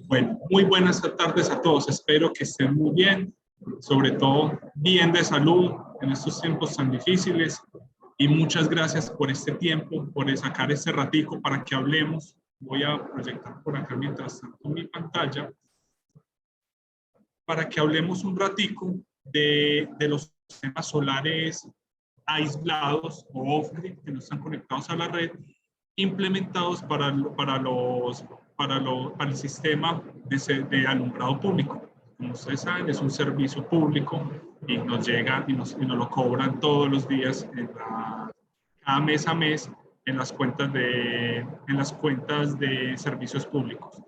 Bueno, muy buenas tardes a todos. Espero que estén muy bien, sobre todo bien de salud en estos tiempos tan difíciles. Y muchas gracias por este tiempo, por sacar este ratico para que hablemos. Voy a proyectar por acá mientras tanto mi pantalla para que hablemos un ratico de los sistemas solares aislados o off-grid que no están conectados a la red, implementados para el sistema de alumbrado público. Como ustedes saben, es un servicio público y nos llega y nos lo cobran todos los días, cada mes a mes, en las cuentas de servicios públicos.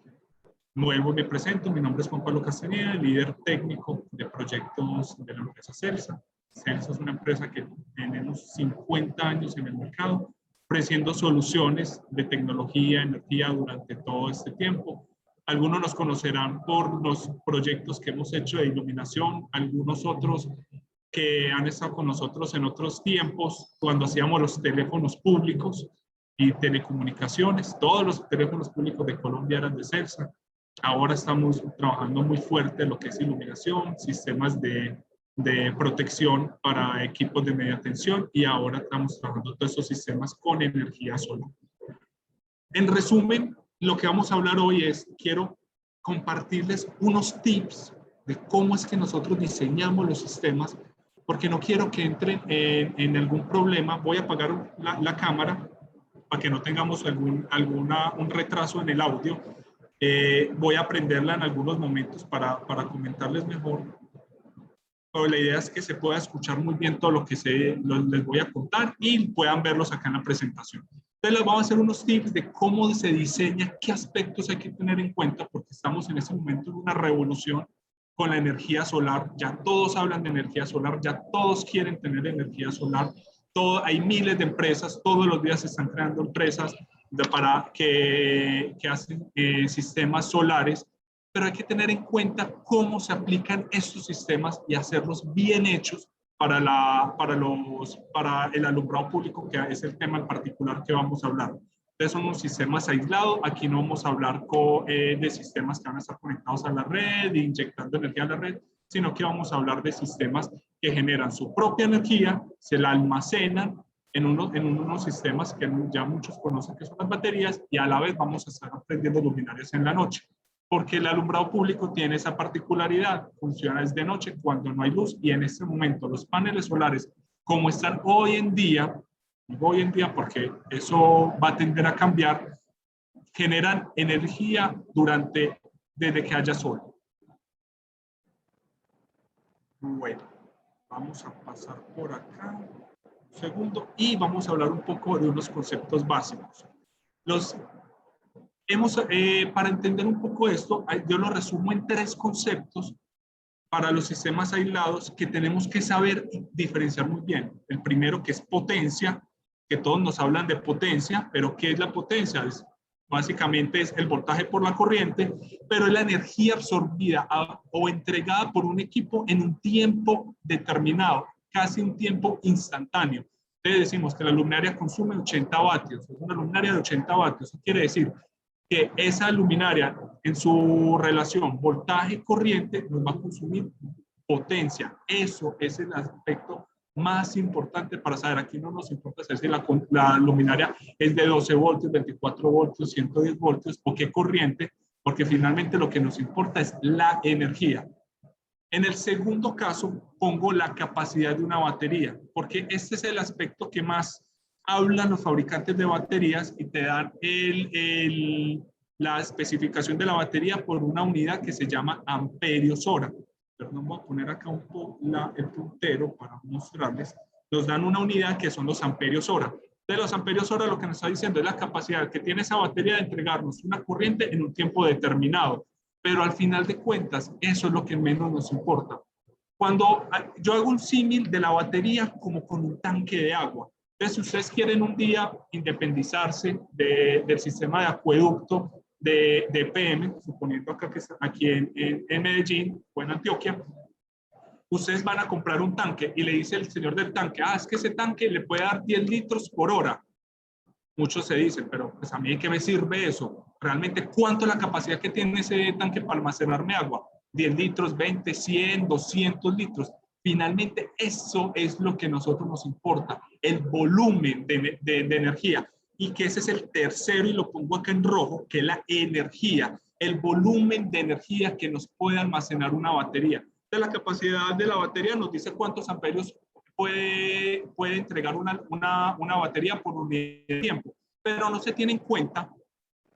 Nuevo me presento, mi nombre es Juan Pablo Castañeda, líder técnico de proyectos de la empresa Celsa. Celsa es una empresa que tenemos 50 años en el mercado, ofreciendo soluciones de tecnología, energía durante todo este tiempo. Algunos nos conocerán por los proyectos que hemos hecho de iluminación, algunos otros que han estado con nosotros en otros tiempos, cuando hacíamos los teléfonos públicos y telecomunicaciones. Todos los teléfonos públicos de Colombia eran de Celsa. Ahora estamos trabajando muy fuerte en lo que es iluminación, sistemas de protección para equipos de media tensión, y ahora estamos trabajando todos esos sistemas con energía solar. En resumen, lo que vamos a hablar hoy quiero compartirles unos tips de cómo es que nosotros diseñamos los sistemas, porque no quiero que entren en algún problema. Voy a apagar la cámara para que no tengamos un retraso en el audio. Voy a aprenderla en algunos momentos para comentarles mejor. Pero la idea es que se pueda escuchar muy bien todo lo que les voy a contar y puedan verlos acá en la presentación. Entonces les vamos a hacer unos tips de cómo se diseña, qué aspectos hay que tener en cuenta, porque estamos en este momento en una revolución con la energía solar. Ya todos hablan de energía solar, ya todos quieren tener energía solar. Hay miles de empresas, todos los días se están creando empresas que hacen sistemas solares, pero hay que tener en cuenta cómo se aplican estos sistemas y hacerlos bien hechos para el alumbrado público, que es el tema en particular que vamos a hablar. Entonces son unos sistemas aislados. Aquí no vamos a hablar de sistemas que van a estar conectados a la red, inyectando energía a la red, sino que vamos a hablar de sistemas que generan su propia energía, se la almacenan en unos sistemas que ya muchos conocen que son las baterías, y a la vez vamos a estar prendiendo luminarias en la noche, porque el alumbrado público tiene esa particularidad, funciona desde noche cuando no hay luz, y en este momento los paneles solares, como están hoy en día, digo hoy en día porque eso va a tender a cambiar, generan energía desde que haya sol. Bueno, vamos a pasar por acá un segundo y vamos a hablar un poco de unos conceptos básicos. Para entender un poco esto, yo lo resumo en 3 conceptos para los sistemas aislados que tenemos que saber diferenciar muy bien. El primero, que es potencia, que todos nos hablan de potencia, pero ¿qué es la potencia? Básicamente es el voltaje por la corriente, pero es la energía absorbida o entregada por un equipo en un tiempo determinado, casi un tiempo instantáneo. Entonces decimos que la luminaria consume 80 vatios, es una luminaria de 80 vatios. Eso quiere decir que esa luminaria, en su relación voltaje-corriente, nos va a consumir potencia. Eso es el aspecto más importante para saber. Aquí no nos importa si la luminaria es de 12 voltios, 24 voltios, 110 voltios o qué corriente, porque finalmente lo que nos importa es la energía. En el segundo caso, pongo la capacidad de una batería, porque este es el aspecto que más hablan los fabricantes de baterías, y te dan la especificación de la batería por una unidad que se llama amperios hora. Perdón, voy a poner acá el puntero para mostrarles. Nos dan una unidad que son los amperios hora. De los amperios hora, lo que nos está diciendo es la capacidad que tiene esa batería de entregarnos una corriente en un tiempo determinado. Pero al final de cuentas, eso es lo que menos nos importa. Cuando yo hago un símil de la batería como con un tanque de agua. Entonces, si ustedes quieren un día independizarse del sistema de acueducto de EPM, suponiendo acá que está aquí en Medellín o en Antioquia, ustedes van a comprar un tanque y le dice el señor del tanque, es que ese tanque le puede dar 10 litros por hora. Muchos se dicen, pero pues a mí ¿qué me sirve eso? realmente cuánto es la capacidad que tiene ese tanque para almacenarme agua. 10 litros, 20, 100, 200 litros. Finalmente, eso es lo que a nosotros nos importa, el volumen de energía. Y que ese es el tercero, y lo pongo acá en rojo, que es la energía, el volumen de energía que nos puede almacenar una batería. De la capacidad de la batería nos dice cuántos amperios puede entregar una batería por unidad de tiempo, pero no se tiene en cuenta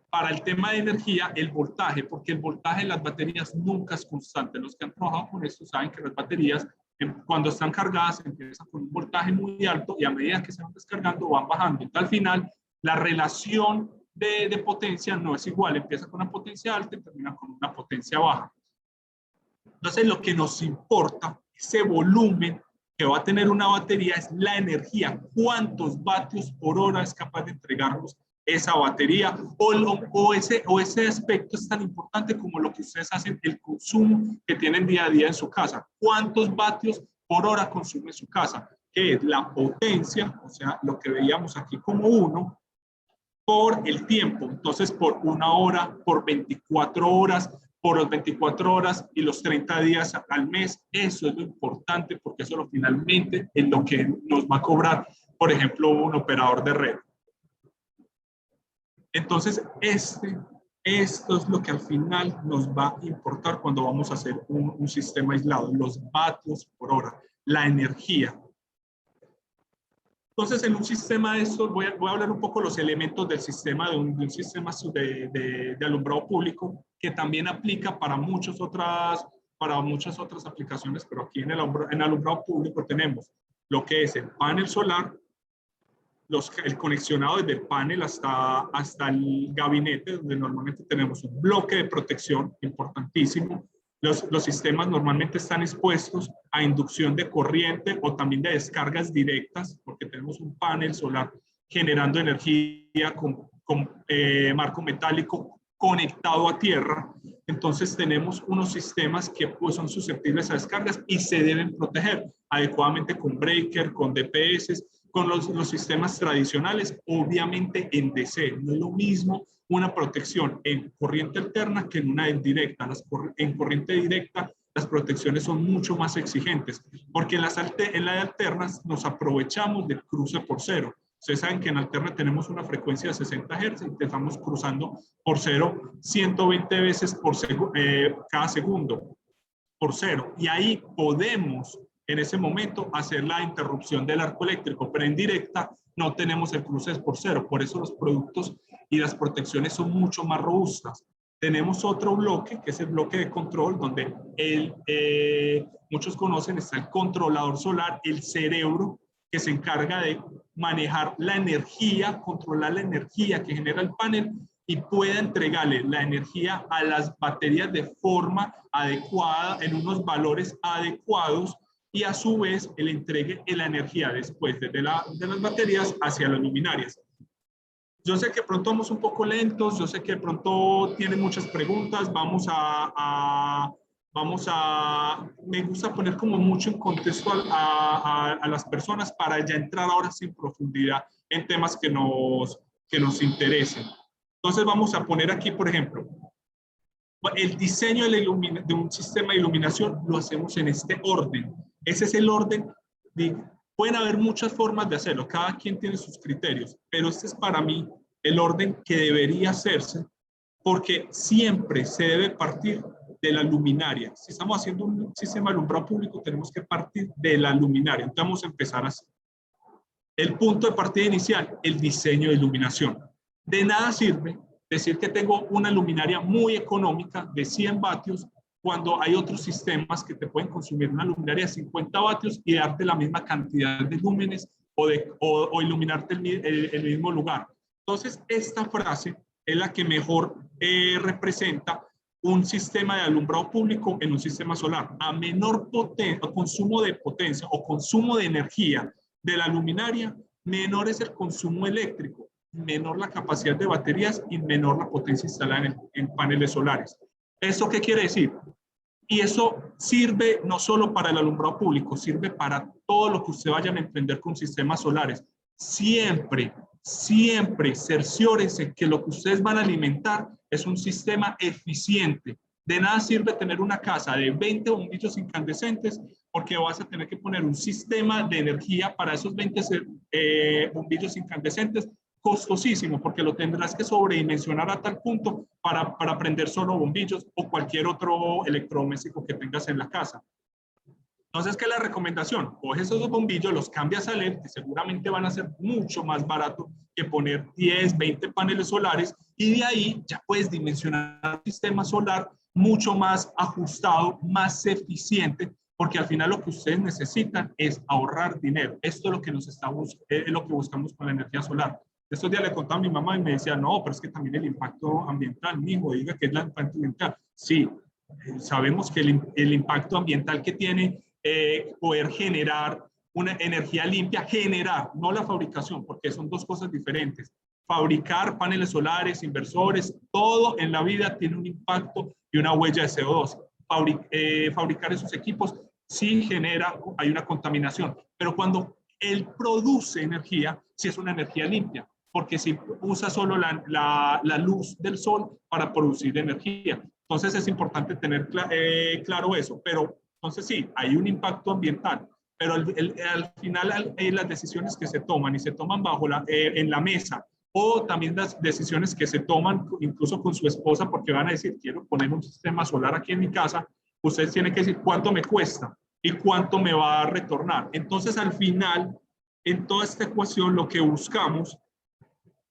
para el tema de energía el voltaje, porque el voltaje de las baterías nunca es constante. Los que han trabajado con esto saben que las baterías, cuando están cargadas, empiezan con un voltaje muy alto y a medida que se van descargando van bajando. Entonces, al final, la relación de potencia no es igual. Empieza con una potencia alta y termina con una potencia baja. Entonces, lo que nos importa, ese volumen que va a tener una batería, es la energía. ¿Cuántos vatios por hora es capaz de entregarnos esa batería? O ese aspecto es tan importante como lo que ustedes hacen, el consumo que tienen día a día en su casa. ¿Cuántos vatios por hora consume su casa? Que es la potencia, o sea, lo que veíamos aquí como 1, por el tiempo. Entonces, por 1 hora, por 24 horas, por las 24 horas y los 30 días al mes. Eso es lo importante, porque eso finalmente es lo que nos va a cobrar, por ejemplo, un operador de red. Entonces, esto es lo que al final nos va a importar cuando vamos a hacer un sistema aislado, los vatios por hora, la energía. Entonces, en un sistema de estos, voy a hablar un poco los elementos del sistema, de un sistema de alumbrado público, que también aplica para muchas otras aplicaciones, pero aquí en el alumbrado público tenemos lo que es el panel solar, el conexionado desde el panel hasta el gabinete, donde normalmente tenemos un bloque de protección importantísimo. Los sistemas normalmente están expuestos a inducción de corriente o también de descargas directas, porque tenemos un panel solar generando energía con marco metálico conectado a tierra. Entonces tenemos unos sistemas que pues, son susceptibles a descargas y se deben proteger adecuadamente con breaker, con DPS, con los sistemas tradicionales, obviamente en DC. No es lo mismo una protección en corriente alterna que en una directa. En corriente directa las protecciones son mucho más exigentes, porque en las alternas nos aprovechamos del cruce por cero. Ustedes saben que en alterna tenemos una frecuencia de 60 Hz y estamos cruzando por cero 120 veces cada segundo por cero. Y ahí podemos en ese momento hacer la interrupción del arco eléctrico, pero en directa no tenemos el cruce por cero. Por eso los productos y las protecciones son mucho más robustas. Tenemos otro bloque, que es el bloque de control, donde muchos conocen, está el controlador solar, el cerebro, que se encarga de manejar la energía, controlar la energía que genera el panel y pueda entregarle la energía a las baterías de forma adecuada, en unos valores adecuados, y a su vez el entregue la energía después de las baterías hacia las luminarias. Yo sé que pronto vamos un poco lentos, yo sé que pronto tienen muchas preguntas, me gusta poner como mucho en contexto a las personas para ya entrar ahora sin profundidad en temas que nos interesen. Entonces vamos a poner aquí, por ejemplo, el diseño de un sistema de iluminación lo hacemos en este orden. Ese es el orden. Pueden haber muchas formas de hacerlo, cada quien tiene sus criterios, pero este es para mí el orden que debería hacerse, porque siempre se debe partir de la luminaria. Si estamos haciendo un sistema de alumbrado público, tenemos que partir de la luminaria. Entonces vamos a empezar así. El punto de partida inicial, el diseño de iluminación. De nada sirve decir que tengo una luminaria muy económica de 100 vatios cuando hay otros sistemas que te pueden consumir una luminaria de 50 vatios y darte la misma cantidad de lúmenes o iluminarte el mismo lugar. Entonces, esta frase es la que mejor representa un sistema de alumbrado público en un sistema solar. A menor consumo de potencia o consumo de energía de la luminaria, menor es el consumo eléctrico, menor la capacidad de baterías y menor la potencia instalada en paneles solares. ¿Eso qué quiere decir? Y eso sirve no solo para el alumbrado público, sirve para todo lo que usted vayan a emprender con sistemas solares. Siempre, siempre cerciórense que lo que ustedes van a alimentar es un sistema eficiente. De nada sirve tener una casa de 20 bombillos incandescentes porque vas a tener que poner un sistema de energía para esos 20 bombillos incandescentes costosísimo, porque lo tendrás que sobredimensionar a tal punto para prender solo bombillos o cualquier otro electrodoméstico que tengas en la casa. Entonces, ¿qué es la recomendación? Coges esos bombillos, los cambias a LED, que seguramente van a ser mucho más barato que poner 10, 20 paneles solares, y de ahí ya puedes dimensionar un sistema solar mucho más ajustado, más eficiente, porque al final lo que ustedes necesitan es ahorrar dinero. Esto es lo que es lo que buscamos con la energía solar. Estos días le contaba a mi mamá y me decía, no, pero es que también el impacto ambiental, mijo, diga que es el impacto ambiental. Sí, sabemos que el impacto ambiental que tiene poder generar una energía limpia, generar, no la fabricación, porque son dos cosas diferentes. Fabricar paneles solares, inversores, todo en la vida tiene un impacto y una huella de CO2. Fabricar esos equipos sí genera, hay una contaminación, pero cuando él produce energía, sí es una energía limpia, porque si usa solo la luz del sol para producir energía. Entonces es importante tener claro eso, pero entonces sí, hay un impacto ambiental, pero al final las decisiones que se toman y se toman en la mesa, o también las decisiones que se toman incluso con su esposa, porque van a decir, quiero poner un sistema solar aquí en mi casa, ustedes tienen que decir cuánto me cuesta y cuánto me va a retornar. Entonces al final, en toda esta ecuación, lo que buscamos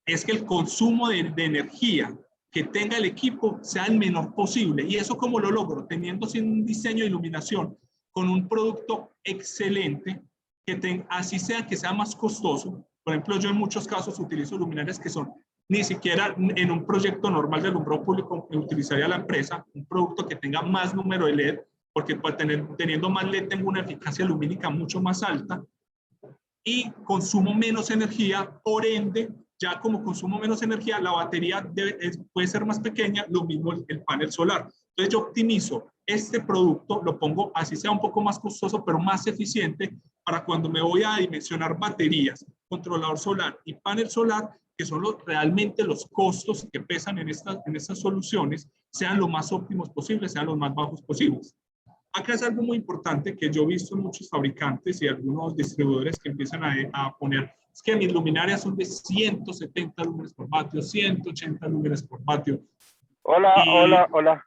es que el consumo de energía que tenga el equipo sea el menor posible. ¿Y eso cómo lo logro? Teniendo un diseño de iluminación con un producto excelente, así sea que sea más costoso. Por ejemplo, yo en muchos casos utilizo luminarias que son ni siquiera en un proyecto normal de alumbrado público utilizaría la empresa, un producto que tenga más número de LED, porque teniendo más LED tengo una eficacia lumínica mucho más alta y consumo menos energía, por ende, ya como consumo menos energía, la batería puede ser más pequeña, lo mismo el panel solar. Entonces yo optimizo este producto, lo pongo así sea un poco más costoso, pero más eficiente para cuando me voy a dimensionar baterías, controlador solar y panel solar, que son realmente los costos que pesan en estas soluciones, sean lo más óptimos posibles, sean los más bajos posibles. Acá es algo muy importante que yo he visto en muchos fabricantes y algunos distribuidores que empiezan a poner, es que mis luminarias son de 170 lúmenes por vatio, 180 lúmenes por vatio. Hola, hola, hola.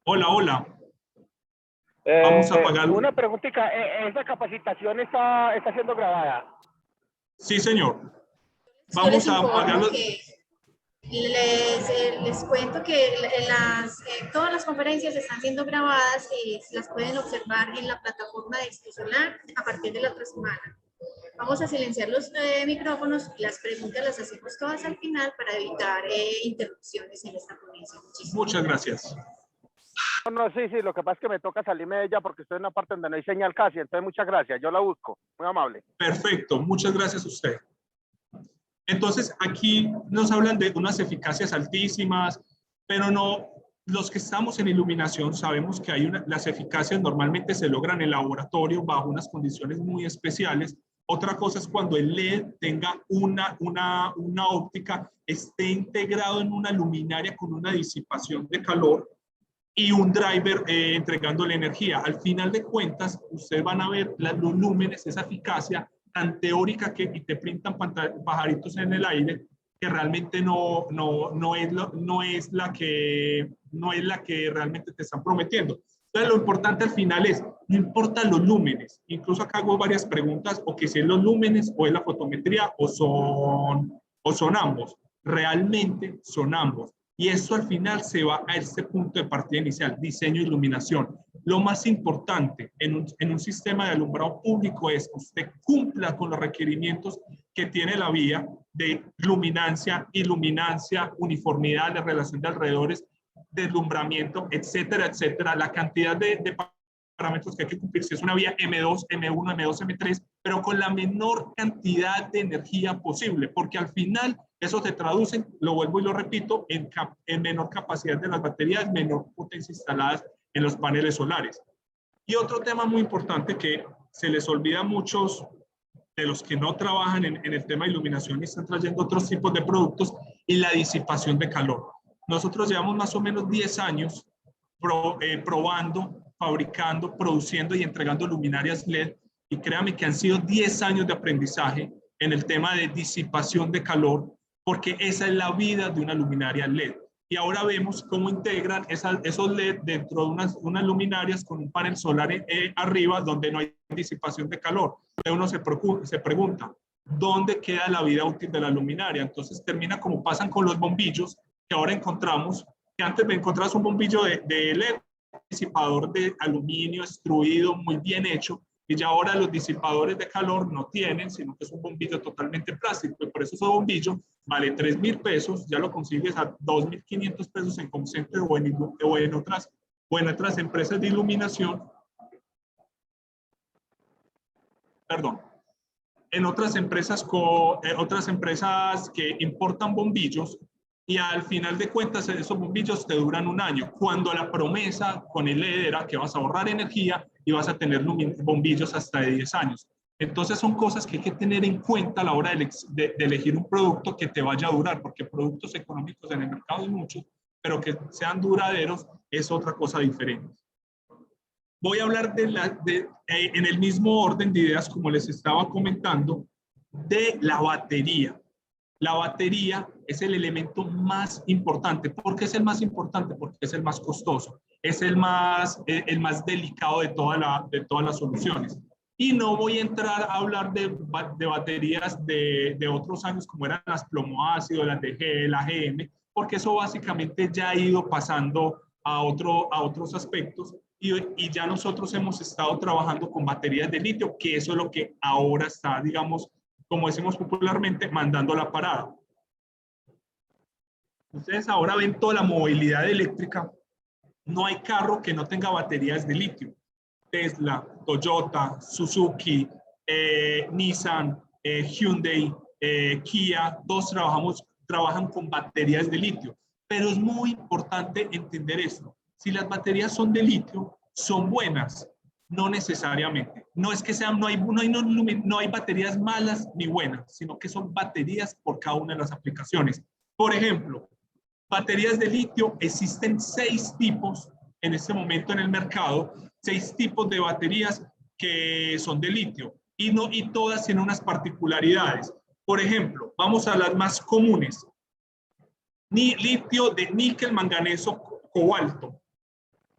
Hola, hola. Vamos a apagarlo. Una preguntita, ¿esa capacitación está siendo grabada? Sí, señor. Vamos a apagarlo. Les cuento que todas las conferencias están siendo grabadas y las pueden observar en la plataforma de Exposolar a partir de la otra semana. Vamos a silenciar los micrófonos y las preguntas las hacemos todas al final para evitar interrupciones en esta ponencia. Muchas gracias. No, sí, lo que pasa es que me toca salirme de ella porque estoy en una parte donde no hay señal casi, entonces muchas gracias, yo la busco, muy amable. Perfecto, muchas gracias a usted. Entonces, aquí nos hablan de unas eficacias altísimas, pero no, los que estamos en iluminación sabemos que las eficacias normalmente se logran en laboratorio bajo unas condiciones muy especiales. Otra cosa es cuando el LED tenga una óptica, esté integrado en una luminaria con una disipación de calor y un driver entregándole energía. Al final de cuentas, ustedes van a ver los lúmenes, esa eficacia tan teórica y te printan pajaritos en el aire, que realmente no es la que realmente te están prometiendo. Entonces, lo importante al final es, no importan los lúmenes, incluso acá hago varias preguntas, o que si es los lúmenes, o es la fotometría, o son ambos. Realmente son ambos. Y eso al final se va a este punto de partida inicial, diseño e iluminación. Lo más importante en un sistema de alumbrado público es que usted cumpla con los requerimientos que tiene la vía de luminancia, iluminancia, uniformidad, la relación de alrededores, deslumbramiento, etcétera, etcétera. La cantidad de parámetros que hay que cumplir, si es una vía M2, M1, M2, M3, pero con la menor cantidad de energía posible, porque al final eso se traduce, lo vuelvo y lo repito, en menor capacidad de las baterías, menor potencia instaladas en los paneles solares. Y otro tema muy importante que se les olvida a muchos de los que no trabajan en el tema de iluminación y están trayendo otros tipos de productos, y la disipación de calor. Nosotros llevamos más o menos 10 años probando, fabricando, produciendo y entregando luminarias LED, y créame que han sido 10 años de aprendizaje en el tema de disipación de calor, porque esa es la vida de una luminaria LED. Y ahora vemos cómo integran esos LED dentro de unas luminarias con un panel solar arriba donde no hay disipación de calor. Entonces uno se pregunta, ¿dónde queda la vida útil de la luminaria? Entonces termina como pasan con los bombillos, que ahora encontramos, que antes me encontrabas un bombillo de LED, disipador de aluminio extruido, muy bien hecho, y ya ahora los disipadores de calor no tienen, sino que es un bombillo totalmente plástico, y por eso ese bombillo vale 3.000 pesos, ya lo consigues a 2.500 pesos en Home Center o en otras empresas de iluminación, perdón, en otras empresas que importan bombillos, y al final de cuentas esos bombillos te duran un año, cuando la promesa con el LED era que vas a ahorrar energía y vas a tener bombillos hasta de 10 años. Entonces son cosas que hay que tener en cuenta a la hora de elegir un producto que te vaya a durar, porque productos económicos en el mercado hay muchos, pero que sean duraderos es otra cosa diferente. Voy a hablar en el mismo orden de ideas, como les estaba comentando, de la batería. La batería es el elemento más importante. ¿Por qué es el más importante? Porque es el más costoso, es el más delicado de todas las soluciones. Y no voy a entrar a hablar de baterías de otros años, como eran las plomoácido, las de la GM, porque eso básicamente ya ha ido pasando a otros aspectos, y ya nosotros hemos estado trabajando con baterías de litio, que eso es lo que ahora está, digamos, como decimos popularmente, mandando la parada. Ustedes ahora ven toda la movilidad eléctrica. No hay carro que no tenga baterías de litio. Tesla, Toyota, Suzuki, Nissan, Hyundai, Kia, todos trabajan con baterías de litio. Pero es muy importante entender esto. Si las baterías son de litio, son buenas. No necesariamente. No es que sean, no hay baterías malas ni buenas, sino que son baterías por cada una de las aplicaciones. Por ejemplo, baterías de litio, existen 6 tipos en este momento en el mercado, 6 tipos de baterías que son de litio, y todas tienen unas particularidades. Por ejemplo, vamos a las más comunes. Litio de níquel, manganeso, cobalto.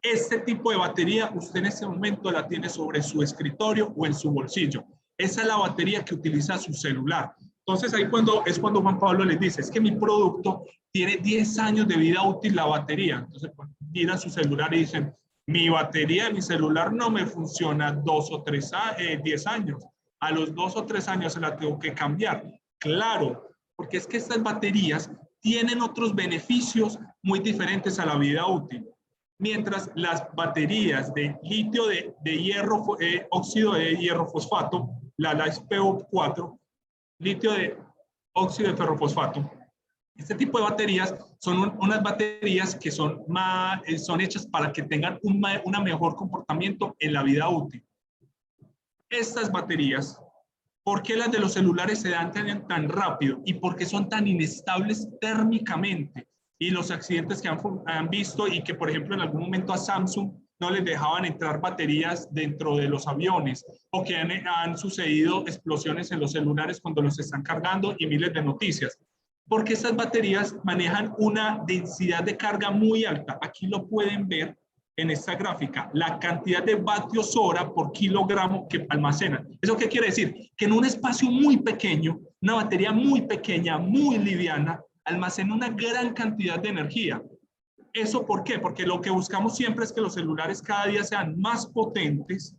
Este tipo de batería usted en este momento la tiene sobre su escritorio o en su bolsillo. Esa es la batería que utiliza su celular. Entonces ahí es cuando Juan Pablo les dice, es que mi producto tiene 10 años de vida útil la batería. Entonces pues, miran su celular y dicen, mi batería de mi celular no me funciona 10 años. A los 2 o 3 años se la tengo que cambiar. Claro, porque es que estas baterías tienen otros beneficios muy diferentes a la vida útil. Mientras las baterías de litio de hierro, óxido de hierro fosfato, la LiFePO4, litio de óxido de ferrofosfato, este tipo de baterías son unas baterías que son hechas para que tengan un mejor comportamiento en la vida útil. Estas baterías, ¿por qué las de los celulares se dan tan rápido? ¿Y por qué son tan inestables térmicamente? Y los accidentes que han visto, y que por ejemplo en algún momento a Samsung no les dejaban entrar baterías dentro de los aviones, o que han sucedido explosiones en los celulares cuando los están cargando, y miles de noticias. Porque estas baterías manejan una densidad de carga muy alta. Aquí lo pueden ver en esta gráfica, la cantidad de vatios hora por kilogramo que almacenan. ¿Eso qué quiere decir? Que en un espacio muy pequeño, una batería muy pequeña, muy liviana, almacena una gran cantidad de energía. ¿Eso por qué? Porque lo que buscamos siempre es que los celulares cada día sean más potentes,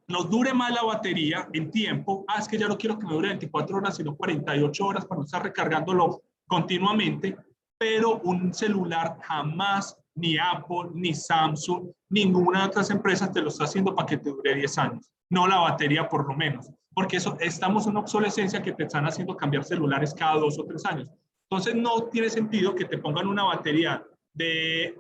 nos dure más la batería en tiempo. Es que ya no quiero que me dure 24 horas, sino 48 horas para no estar recargándolo continuamente. Pero un celular jamás, ni Apple, ni Samsung, ninguna de otras empresas te lo está haciendo para que te dure 10 años. No la batería por lo menos. Porque estamos en una obsolescencia que te están haciendo cambiar celulares cada 2 o 3 años. Entonces no tiene sentido que te pongan una batería de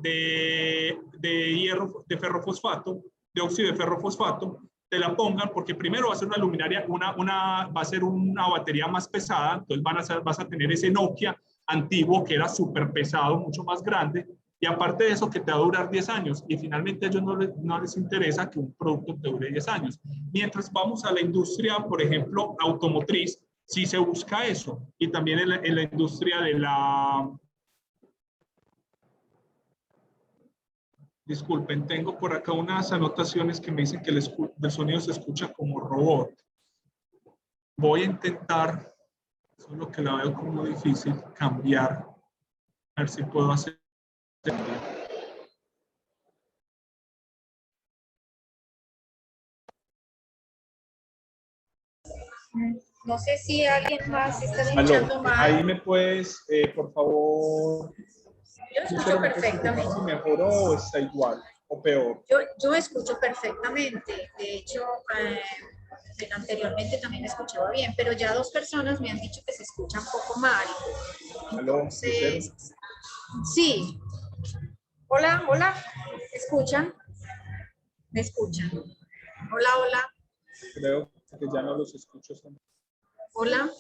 hierro, de ferrofosfato, de óxido de ferrofosfato, te la pongan, porque primero va a ser una luminaria, va a ser una batería más pesada, entonces vas a tener ese Nokia antiguo que era súper pesado, mucho más grande, y aparte de eso que te va a durar 10 años, y finalmente a ellos no les interesa que un producto te dure 10 años. Mientras vamos a la industria, por ejemplo, automotriz, sí se busca eso, y también en la industria de la... Disculpen, tengo por acá unas anotaciones que me dicen que el sonido se escucha como robot. Voy a intentar, eso es lo que la veo como difícil, cambiar, a ver si puedo hacer. No sé si alguien más está escuchando mal. Ahí me puedes, por favor. Yo escucho perfectamente. Si mejoró o está igual o peor. Yo escucho perfectamente. De hecho, anteriormente también escuchaba bien, pero ya 2 personas me han dicho que se escucha un poco mal. Entonces, sí. Hola, hola. ¿Me escuchan? ¿Me escuchan? Hola, hola. Creo que ya no los escucho. Hola.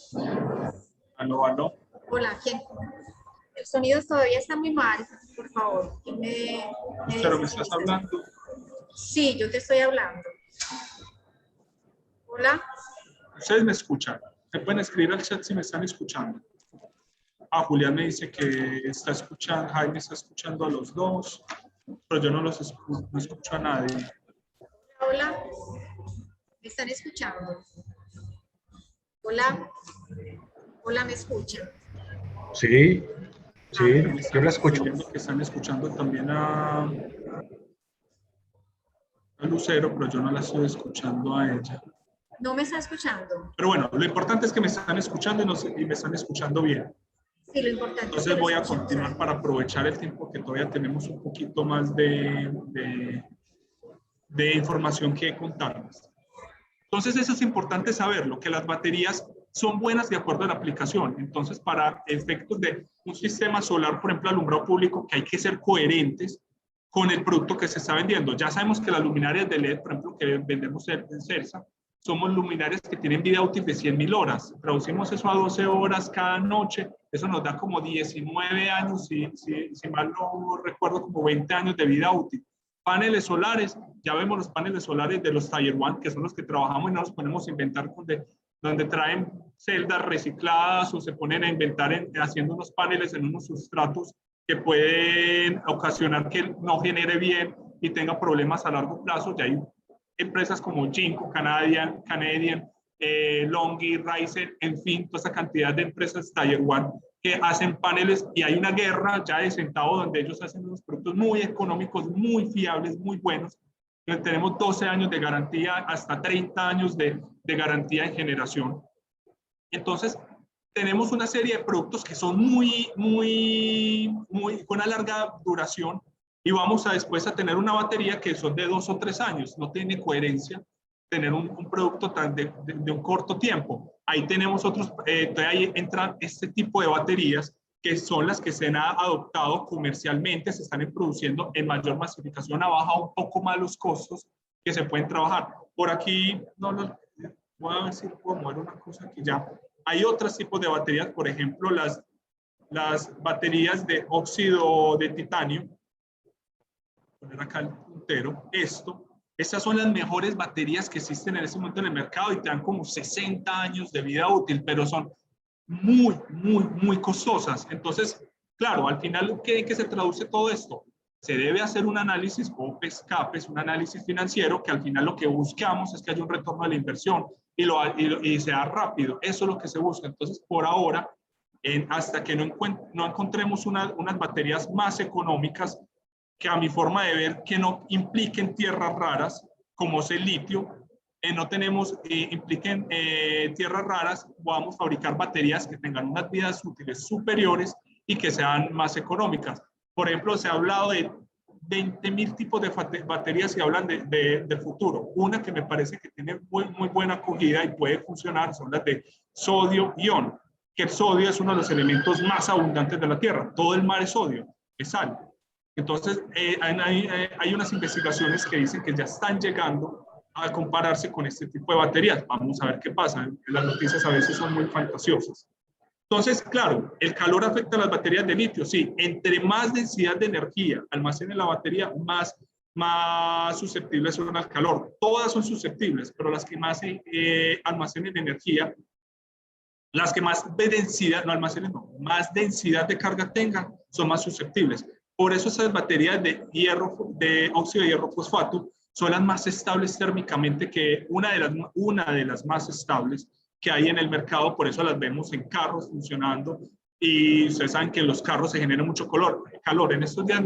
Aló, aló. Hola, ¿quién? El sonido todavía está muy mal, por favor. Pero me estás hablando. Sí, yo te estoy hablando. Hola. Ustedes me escuchan. Me pueden escribir al chat si me están escuchando. Julián me dice que está escuchando, Jaime está escuchando a los dos, pero yo no escucho a nadie. Hola. ¿Me están escuchando? Hola. Hola, ¿me escuchan? Sí, sí, yo la escucho. Que están escuchando también a Lucero, pero yo no la estoy escuchando a ella. No me está escuchando. Pero bueno, lo importante es que me están escuchando y me están escuchando bien. Sí, lo importante. Entonces voy a continuar para aprovechar el tiempo que todavía tenemos un poquito más de información que contarles. Entonces eso es importante saberlo, que las baterías son buenas de acuerdo a la aplicación. Entonces para efectos de un sistema solar, por ejemplo, alumbrado público, que hay que ser coherentes con el producto que se está vendiendo. Ya sabemos que las luminarias de LED, por ejemplo, que vendemos en Celsa, somos luminarias que tienen vida útil de 100.000 horas. Traducimos eso a 12 horas cada noche. Eso nos da como 19 años, si mal no recuerdo, como 20 años de vida útil. Paneles solares, ya vemos los paneles solares de los Tier 1, que son los que trabajamos y no nos ponemos a inventar donde traen celdas recicladas o se ponen a inventar haciendo unos paneles en unos sustratos que pueden ocasionar que no genere bien y tenga problemas a largo plazo. Ya hay empresas como Jinko, Canadian, Longi, Ryzen, en fin, toda esa cantidad de empresas Tier 1 que hacen paneles, y hay una guerra ya de centavo donde ellos hacen unos productos muy económicos, muy fiables, muy buenos. Tenemos 12 años de garantía, hasta 30 años de garantía en generación. Entonces, tenemos una serie de productos que son con una larga duración, y vamos a después a tener una batería que son de 2 o 3 años. No tiene coherencia tener un producto de un corto tiempo. Ahí tenemos otros, ahí entran este tipo de baterías que son las que se han adoptado comercialmente, se están produciendo en mayor masificación, ha bajado un poco más los costos que se pueden trabajar. Por aquí, voy a ver si puedo mover una cosa aquí ya. Hay otros tipos de baterías, por ejemplo, las baterías de óxido de titanio. Voy a poner acá el puntero, estas son las mejores baterías que existen en este momento en el mercado y te dan como 60 años de vida útil, pero son muy costosas. Entonces, claro, al final, ¿qué se traduce todo esto? Se debe hacer un análisis OPEX-CAPEX, un análisis financiero, que al final lo que buscamos es que haya un retorno a la inversión y sea rápido. Eso es lo que se busca. Entonces, por ahora, hasta que no encontremos unas baterías más económicas, que a mi forma de ver que no impliquen tierras raras, como es el litio, impliquen tierras raras, vamos a fabricar baterías que tengan unas vidas útiles superiores y que sean más económicas. Por ejemplo, se ha hablado de 20.000 tipos de baterías y hablan del futuro. Una que me parece que tiene muy buena acogida y puede funcionar son las de sodio-ion, que el sodio es uno de los elementos más abundantes de la Tierra. Todo el mar es sodio, es sal. Entonces, hay unas investigaciones que dicen que ya están llegando a compararse con este tipo de baterías. Vamos a ver qué pasa. Las noticias a veces son muy fantasiosas. Entonces, claro, ¿el calor afecta a las baterías de litio? Sí, entre más densidad de energía almacene la batería, más susceptibles son al calor. Todas son susceptibles, pero las que más almacenen energía, las que más densidad, no almacenen, no, más densidad de carga tengan, son más susceptibles. Por eso esas baterías de hierro, de óxido de hierro fosfato, son las más estables térmicamente, que una de las más estables que hay en el mercado. Por eso las vemos en carros funcionando, y ustedes saben que en los carros se genera mucho calor. En estos días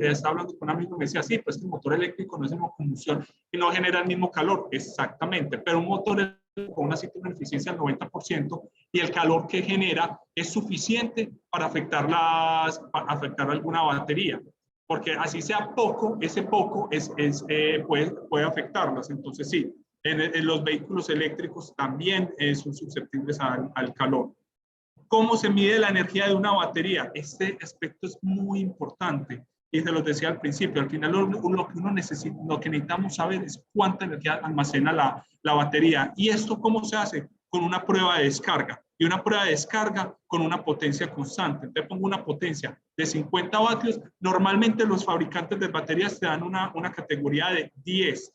estaba hablando con un amigo y me decía, sí, pues el motor eléctrico no es una combustión y no genera el mismo calor. Exactamente, pero un motor eléctrico con una eficiencia del 90%, y el calor que genera es suficiente para afectar alguna batería, porque así sea poco, ese poco puede afectarlas. Entonces sí, en los vehículos eléctricos también son susceptibles al calor. ¿Cómo se mide la energía de una batería? Este aspecto es muy importante, y se los decía al principio. Al final lo que necesitamos saber es cuánta energía almacena la batería. ¿Y esto cómo se hace? Con una prueba de descarga, y una prueba de descarga con una potencia constante. Entonces pongo una potencia de 50 vatios. Normalmente los fabricantes de baterías te dan una categoría de 10,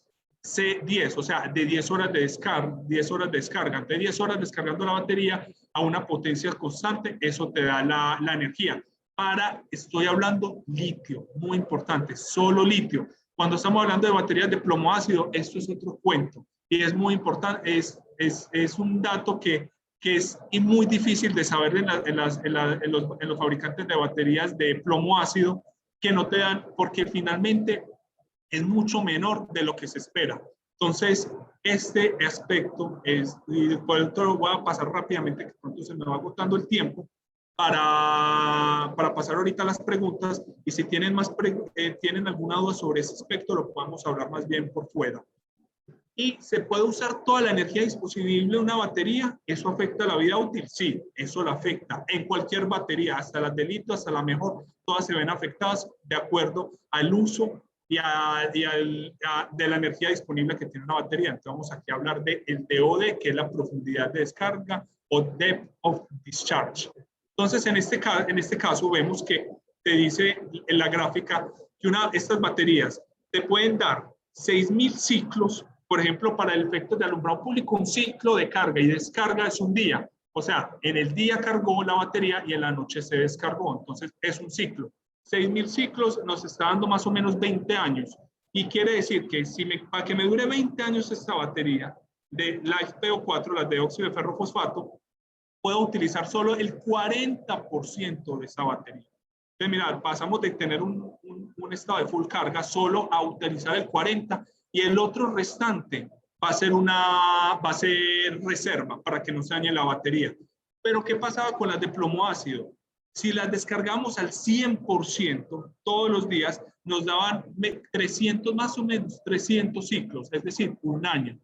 o sea, de 10 horas de descarga, 10 horas de descarga. De 10 horas descargando la batería a una potencia constante, eso te da la energía. Estoy hablando litio, muy importante, solo litio. Cuando estamos hablando de baterías de plomo ácido, esto es otro cuento, y es muy importante, es un dato que es muy difícil de saber en los fabricantes de baterías de plomo ácido, que no te dan, porque finalmente es mucho menor de lo que se espera. Entonces, este aspecto y por esto lo voy a pasar rápidamente, que pronto se me va agotando el tiempo, para pasar ahorita a las preguntas, y si tienen tienen alguna duda sobre ese aspecto, lo podemos hablar más bien por fuera. ¿Y se puede usar toda la energía disponible de una batería? ¿Eso afecta la vida útil? Sí, eso la afecta. En cualquier batería, hasta las de litio, hasta la mejor, todas se ven afectadas de acuerdo al uso de la energía disponible que tiene una batería. Entonces vamos aquí a hablar del DOD, que es la profundidad de descarga, o Depth of Discharge. Entonces en este caso vemos que te dice en la gráfica que estas baterías te pueden dar 6.000 ciclos. Por ejemplo, para el efecto de alumbrado público, un ciclo de carga y descarga es un día. O sea, en el día cargó la batería y en la noche se descargó. Entonces, es un ciclo. 6.000 ciclos nos está dando más o menos 20 años. Y quiere decir que para que me dure 20 años esta batería de la FeO4, las de óxido de ferro fosfato, puedo utilizar solo el 40% de esa batería. Entonces, mirad, pasamos de tener un estado de full carga solo a utilizar el 40%, y el otro restante va a ser reserva para que no se dañe la batería. Pero ¿qué pasaba con las de plomo ácido? Si las descargamos al 100% todos los días, nos daban 300, más o menos 300 ciclos, es decir, un año.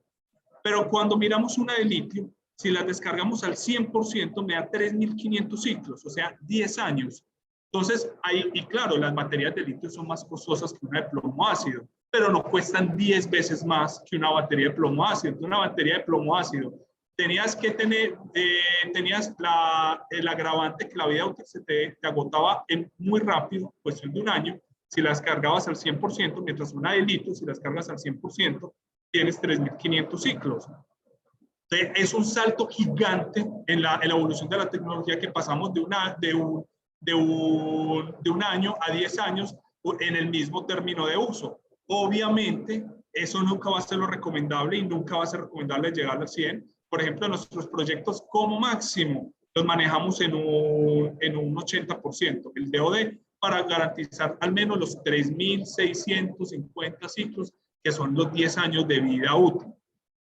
Pero cuando miramos una de litio, si las descargamos al 100%, me da 3.500 ciclos, o sea, 10 años. Entonces, y claro, las baterías de litio son más costosas que una de plomo ácido, pero no cuestan 10 veces más que una batería de plomo ácido. Entonces, una batería de plomo ácido, tenías el agravante que la vida útil se te agotaba muy rápido, cuestión de un año, si las cargabas al 100%, mientras una de litio, si las cargas al 100%, tienes 3.500 ciclos. Entonces, es un salto gigante en la evolución de la tecnología, que pasamos de un año a 10 años en el mismo término de uso. Obviamente, eso nunca va a ser lo recomendable, y nunca va a ser recomendable llegar al 100. Por ejemplo, nuestros proyectos como máximo los manejamos en un 80%, el DOD, para garantizar al menos los 3.650 ciclos, que son los 10 años de vida útil.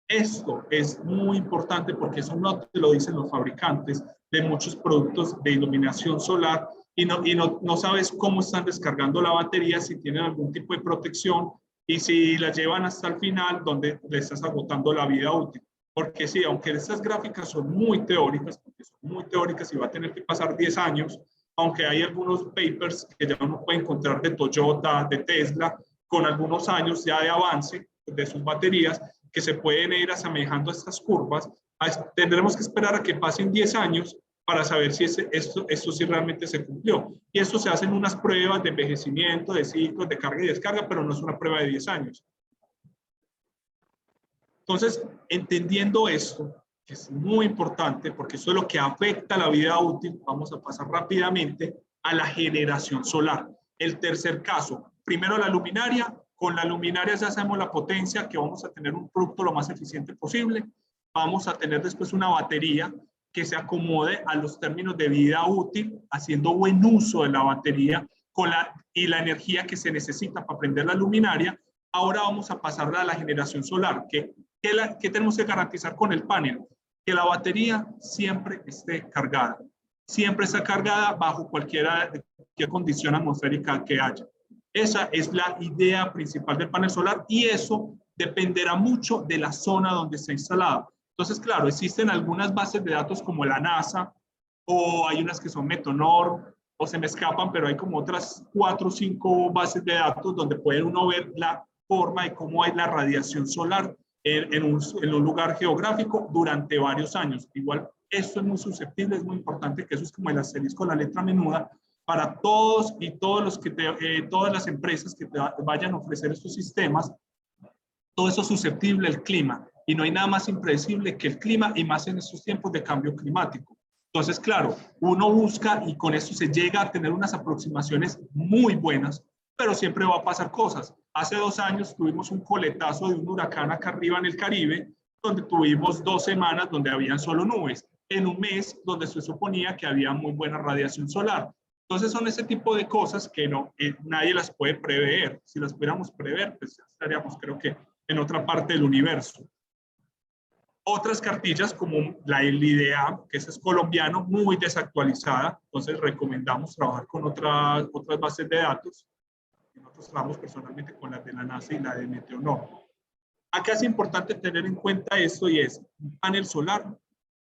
Esto es muy importante, porque eso no te lo dicen los fabricantes de muchos productos de iluminación solar, y no sabes cómo están descargando la batería, si tienen algún tipo de protección, y si la llevan hasta el final, donde le estás agotando la vida útil. Porque sí, aunque estas gráficas son muy teóricas, y va a tener que pasar 10 años, aunque hay algunos papers que ya uno puede encontrar de Toyota, de Tesla, con algunos años ya de avance, de sus baterías, que se pueden ir asemejando a estas curvas. Tendremos que esperar a que pasen 10 años para saber si esto sí realmente se cumplió. Y esto se hacen unas pruebas de envejecimiento, de ciclos, de carga y descarga, pero no es una prueba de 10 años. Entonces, entendiendo esto, que es muy importante, porque eso es lo que afecta la vida útil, vamos a pasar rápidamente a la generación solar. El tercer caso, primero la luminaria. Con la luminaria ya sabemos la potencia, que vamos a tener un producto lo más eficiente posible. Vamos a tener después una batería que se acomode a los términos de vida útil, haciendo buen uso de la batería y la energía que se necesita para prender la luminaria. Ahora vamos a pasar a la generación solar. ¿Qué tenemos que garantizar con el panel? Que la batería siempre esté cargada. Siempre está cargada bajo cualquier condición atmosférica que haya. Esa es la idea principal del panel solar y eso dependerá mucho de la zona donde está instalado. Entonces, claro, existen algunas bases de datos como la NASA o hay unas que son Metonor o se me escapan, pero hay como otras 4 o 5 bases de datos donde puede uno ver la forma de cómo hay la radiación solar en un lugar geográfico durante varios años. Igual, esto es muy susceptible, es muy importante que eso es como el asterisco, la letra menuda, para todos y todas las empresas que te vayan a ofrecer estos sistemas. Todo eso es susceptible al clima y no hay nada más impredecible que el clima y más en estos tiempos de cambio climático. Entonces, claro, uno busca y con esto se llega a tener unas aproximaciones muy buenas, pero siempre va a pasar cosas. Hace 2 años tuvimos un coletazo de un huracán acá arriba en el Caribe, donde tuvimos 2 semanas donde habían solo nubes, en un mes donde se suponía que había muy buena radiación solar. Entonces son ese tipo de cosas que nadie las puede prever. Si las pudiéramos prever, pues estaríamos, creo que, en otra parte del universo. Otras cartillas como la IDEA, que es colombiano, muy desactualizada, entonces recomendamos trabajar con otras bases de datos. Nosotros trabajamos personalmente con las de la NASA y la de Meteonor. Acá es importante tener en cuenta esto y es un panel solar,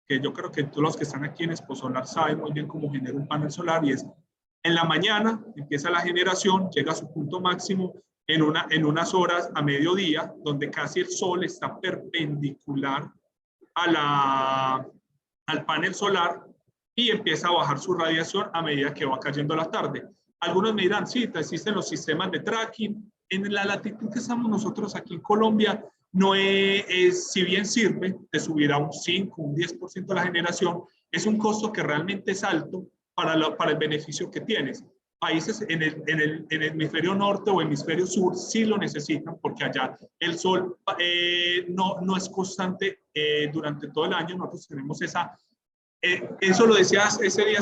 que yo creo que todos los que están aquí en Expo Solar saben muy bien cómo genera un panel solar y es en la mañana empieza la generación, llega a su punto máximo en unas horas a mediodía, donde casi el sol está perpendicular al panel solar y empieza a bajar su radiación a medida que va cayendo la tarde. Algunos me dirán, sí, existen los sistemas de tracking. En la latitud que estamos nosotros aquí en Colombia, no si bien sirve, te subirá un 5, un 10% la generación, es un costo que realmente es alto para el beneficio que tienes. Países en el hemisferio norte o hemisferio sur sí lo necesitan porque allá el sol no es constante durante todo el año. Nosotros tenemos eso lo decías ese día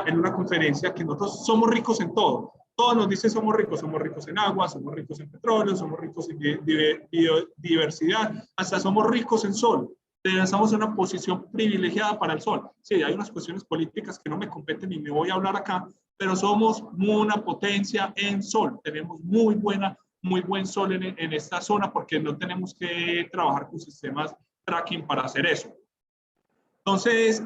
en una conferencia, que nosotros somos ricos en todo. Todos nos dicen somos ricos en agua, somos ricos en petróleo, somos ricos en biodiversidad, hasta somos ricos en sol. Estamos en una posición privilegiada para el sol. Sí, hay unas cuestiones políticas que no me competen y me voy a hablar acá, pero somos una potencia en sol. Tenemos muy buen sol en esta zona porque no tenemos que trabajar con sistemas tracking para hacer eso. Entonces,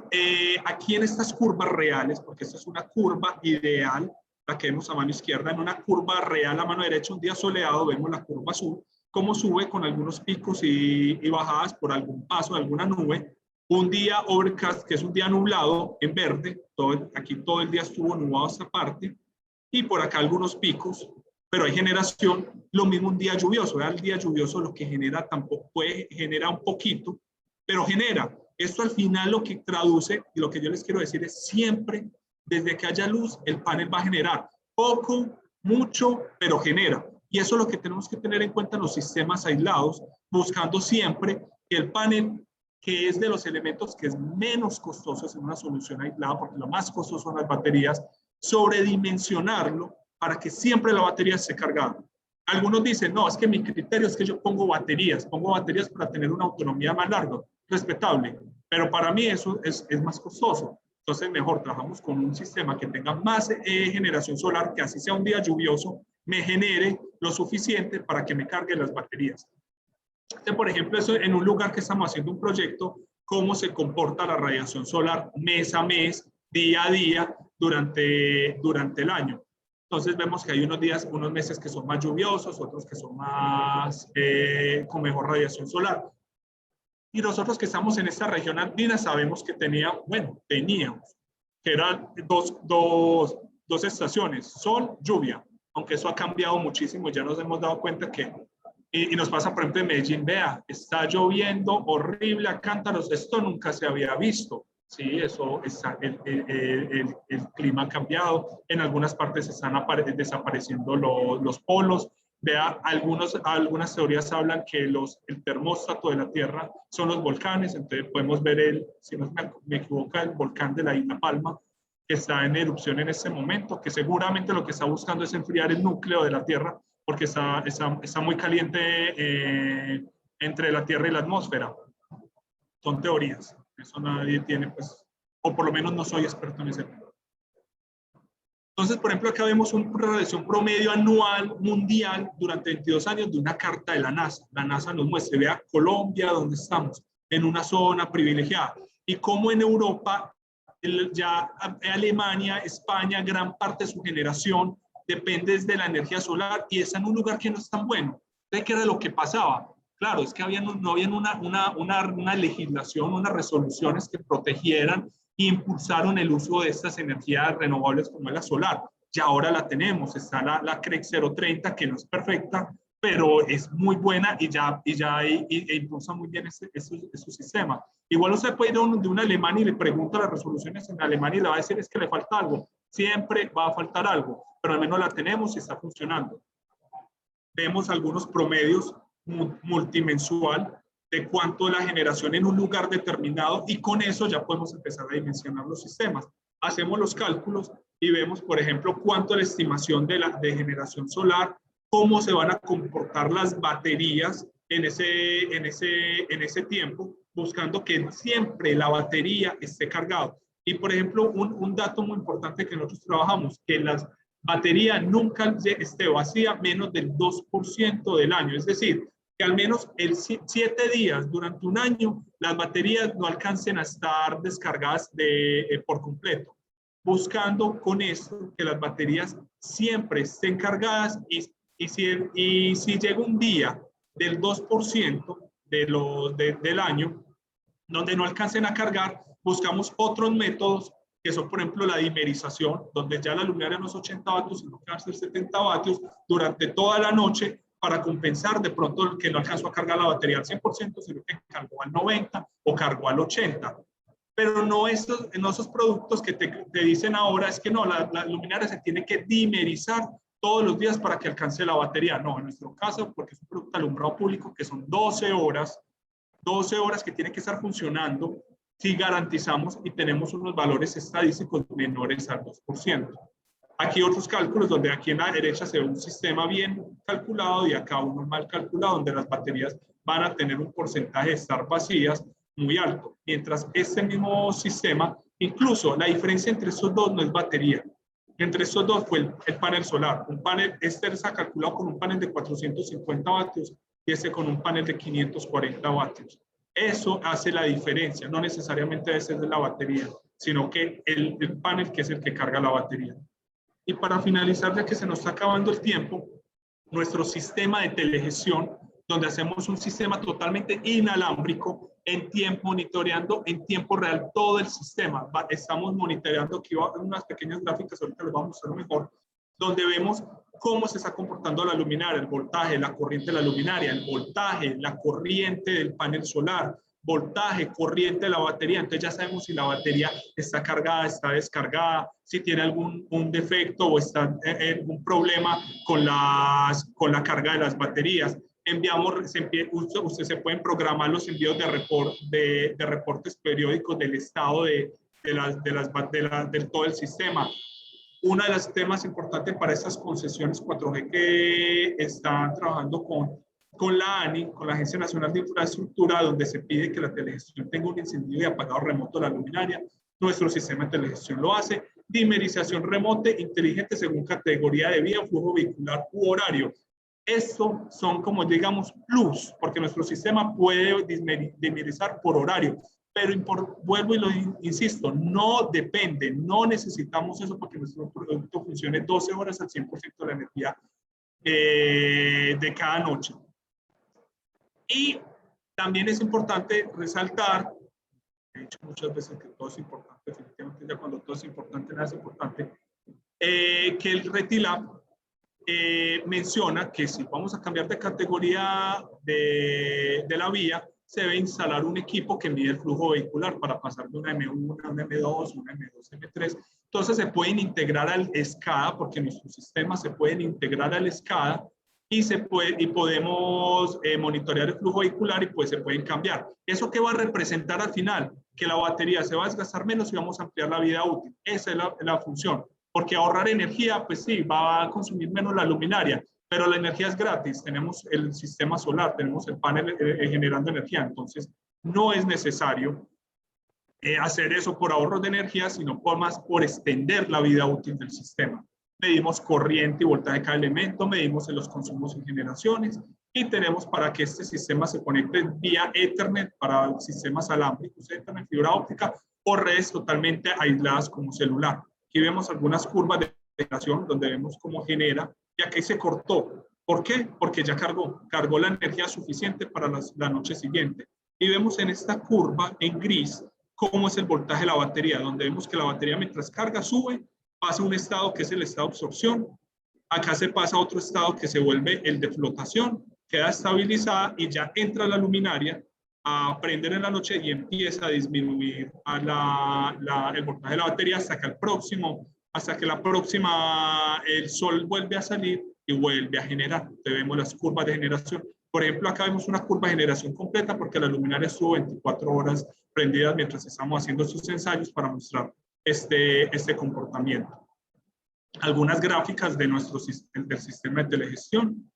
aquí en estas curvas reales, porque esta es una curva ideal, la que vemos a mano izquierda, en una curva real a mano derecha, un día soleado, vemos la curva azul, cómo sube con algunos picos y bajadas por algún paso de alguna nube. Un día overcast, que es un día nublado, en verde, aquí todo el día estuvo nublado esta parte, y por acá algunos picos, pero hay generación. Lo mismo un día lluvioso, el día lluvioso lo que genera tampoco genera un poquito, pero genera. Esto al final lo que traduce, y lo que yo les quiero decir es siempre, desde que haya luz, el panel va a generar poco, mucho, pero genera. Y eso es lo que tenemos que tener en cuenta en los sistemas aislados, buscando siempre que el panel, que es de los elementos que es menos costoso en una solución aislada, porque lo más costoso son las baterías, sobredimensionarlo para que siempre la batería esté cargada. Algunos dicen, no, es que mi criterio es que yo pongo baterías para tener una autonomía más larga, respetable, pero para mí eso es más costoso. Entonces mejor trabajamos con un sistema que tenga más generación solar, que así sea un día lluvioso, me genere lo suficiente para que me cargue las baterías. Entonces, por ejemplo, eso en un lugar que estamos haciendo un proyecto, cómo se comporta la radiación solar mes a mes, día a día, durante el año. Entonces vemos que hay unos días, unos meses que son más lluviosos, otros que son más con mejor radiación solar. Y nosotros que estamos en esta región andina sabemos que teníamos, que eran dos estaciones, sol, lluvia, aunque eso ha cambiado muchísimo, ya nos hemos dado cuenta que, y nos pasa por ejemplo en Medellín, vea, está lloviendo horrible a cántaros, esto nunca se había visto. Sí, eso está, el clima ha cambiado, en algunas partes están desapareciendo los polos. Vea, algunas teorías hablan que el termóstato de la Tierra son los volcanes, entonces podemos ver, si no me equivoco, el volcán de la Isla Palma, que está en erupción en este momento, que seguramente lo que está buscando es enfriar el núcleo de la Tierra, porque está muy caliente entre la Tierra y la atmósfera. Son teorías. Eso nadie tiene, pues, o por lo menos no soy experto en ese tema. Entonces, por ejemplo, acá vemos una radiación promedio anual mundial durante 22 años de una carta de la NASA. La NASA nos muestra, vea Colombia, donde estamos, en una zona privilegiada. Y como en Europa, ya Alemania, España, gran parte de su generación depende de la energía solar y está en un lugar que no es tan bueno. ¿Qué era lo que pasaba? Claro, es que no había una legislación, unas resoluciones que protegieran e impulsaron el uso de estas energías renovables como es la solar. Ya ahora la tenemos, está la CREC 030, que no es perfecta, pero es muy buena y impulsa muy bien ese sistema. Igual usted puede ir de un alemán y le pregunta las resoluciones en alemán y le va a decir es que le falta algo. Siempre va a faltar algo, pero al menos la tenemos y está funcionando. Vemos algunos promedios multimensual de cuánto es la generación en un lugar determinado y con eso ya podemos empezar a dimensionar los sistemas. Hacemos los cálculos y vemos, por ejemplo, cuánto es la estimación de generación solar, cómo se van a comportar las baterías en ese tiempo, buscando que siempre la batería esté cargada. Y, por ejemplo, un dato muy importante que nosotros trabajamos, que la batería nunca esté vacía menos del 2% del año. Es decir, que al menos 7 días durante un año las baterías no alcancen a estar descargadas por completo, buscando con esto que las baterías siempre estén cargadas y si llega un día del 2% del año donde no alcancen a cargar, buscamos otros métodos que son, por ejemplo, la dimerización, donde ya la luminaria no es 80 vatios, sino que va a ser 70 vatios durante toda la noche, para compensar de pronto que no alcanzó a cargar la batería al 100%, sino que cargó al 90% o cargó al 80%. Pero no esos productos que te dicen ahora es que no, la luminaria se tiene que dimerizar todos los días para que alcance la batería. No, en nuestro caso, porque es un producto de alumbrado público que son 12 horas que tiene que estar funcionando si garantizamos y tenemos unos valores estadísticos menores al 2%. Aquí otros cálculos donde aquí en la derecha se ve un sistema bien calculado y acá uno mal calculado donde las baterías van a tener un porcentaje de estar vacías muy alto. Mientras este mismo sistema, incluso la diferencia entre estos dos no es batería. Entre estos dos fue el panel solar. Este está calculado con un panel de 450 vatios y este con un panel de 540 vatios. Eso hace la diferencia. No necesariamente ese es de la batería, sino que el panel que es el que carga la batería. Y para finalizar, ya que se nos está acabando el tiempo, nuestro sistema de telegestión, donde hacemos un sistema totalmente inalámbrico, monitoreando en tiempo real todo el sistema. Estamos monitoreando, aquí unas pequeñas gráficas, ahorita les vamos a mostrar mejor, donde vemos cómo se está comportando la luminaria, el voltaje, la corriente de la luminaria, el voltaje, la corriente del panel solar, voltaje, corriente de la batería. Entonces ya sabemos si la batería está cargada, está descargada, si tiene algún defecto o está algún problema con la carga de las baterías. Usted se pueden programar los envíos de reportes periódicos del estado de todo el sistema. Uno de los temas importantes para estas concesiones 4G que están trabajando con la ANI, con la Agencia Nacional de Infraestructura, donde se pide que la telegestión tenga un encendido y apagado remoto de la luminaria. Nuestro sistema de telegestión lo hace. Dimerización remota inteligente según categoría de vía, flujo vehicular u horario. Esto son como digamos plus, porque nuestro sistema puede dimerizar por horario, pero vuelvo y lo insisto, no depende, no necesitamos eso para que nuestro producto funcione 12 horas al 100% de la energía de cada noche. Y también es importante resaltar, he dicho muchas veces que todo es importante, definitivamente ya cuando todo es importante, nada es importante, que el RETILAB menciona que si vamos a cambiar de categoría de la vía, se debe instalar un equipo que mide el flujo vehicular para pasar de una M1 a una M2, una M2, M3. Entonces se pueden integrar al SCADA, porque nuestros sistemas se pueden integrar al SCADA y podemos monitorear el flujo vehicular y pues se pueden cambiar. ¿Eso qué va a representar al final? Que la batería se va a desgastar menos y vamos a ampliar la vida útil. Esa es la función. Porque ahorrar energía, pues sí, va a consumir menos la luminaria, pero la energía es gratis. Tenemos el sistema solar, tenemos el panel generando energía. Entonces, no es necesario hacer eso por ahorros de energía, sino por extender la vida útil del sistema. Medimos corriente y voltaje de cada elemento, medimos los consumos y generaciones, y tenemos para que este sistema se conecte vía Ethernet para sistemas alámbricos, Ethernet, fibra óptica o redes totalmente aisladas como celular. Aquí vemos algunas curvas de generación donde vemos cómo genera, y aquí se cortó. ¿Por qué? Porque ya cargó la energía suficiente para la noche siguiente. Y vemos en esta curva en gris cómo es el voltaje de la batería, donde vemos que la batería mientras carga sube, pasa a un estado que es el estado de absorción, acá se pasa a otro estado que se vuelve el de flotación, queda estabilizada y ya entra la luminaria a prender en la noche y empieza a disminuir el voltaje de la batería hasta que la próxima el sol vuelve a salir y vuelve a generar. Entonces vemos las curvas de generación. Por ejemplo, acá vemos una curva de generación completa porque la luminaria estuvo 24 horas prendidas mientras estamos haciendo estos ensayos para mostrar este comportamiento. Algunas gráficas de del sistema de telegestión.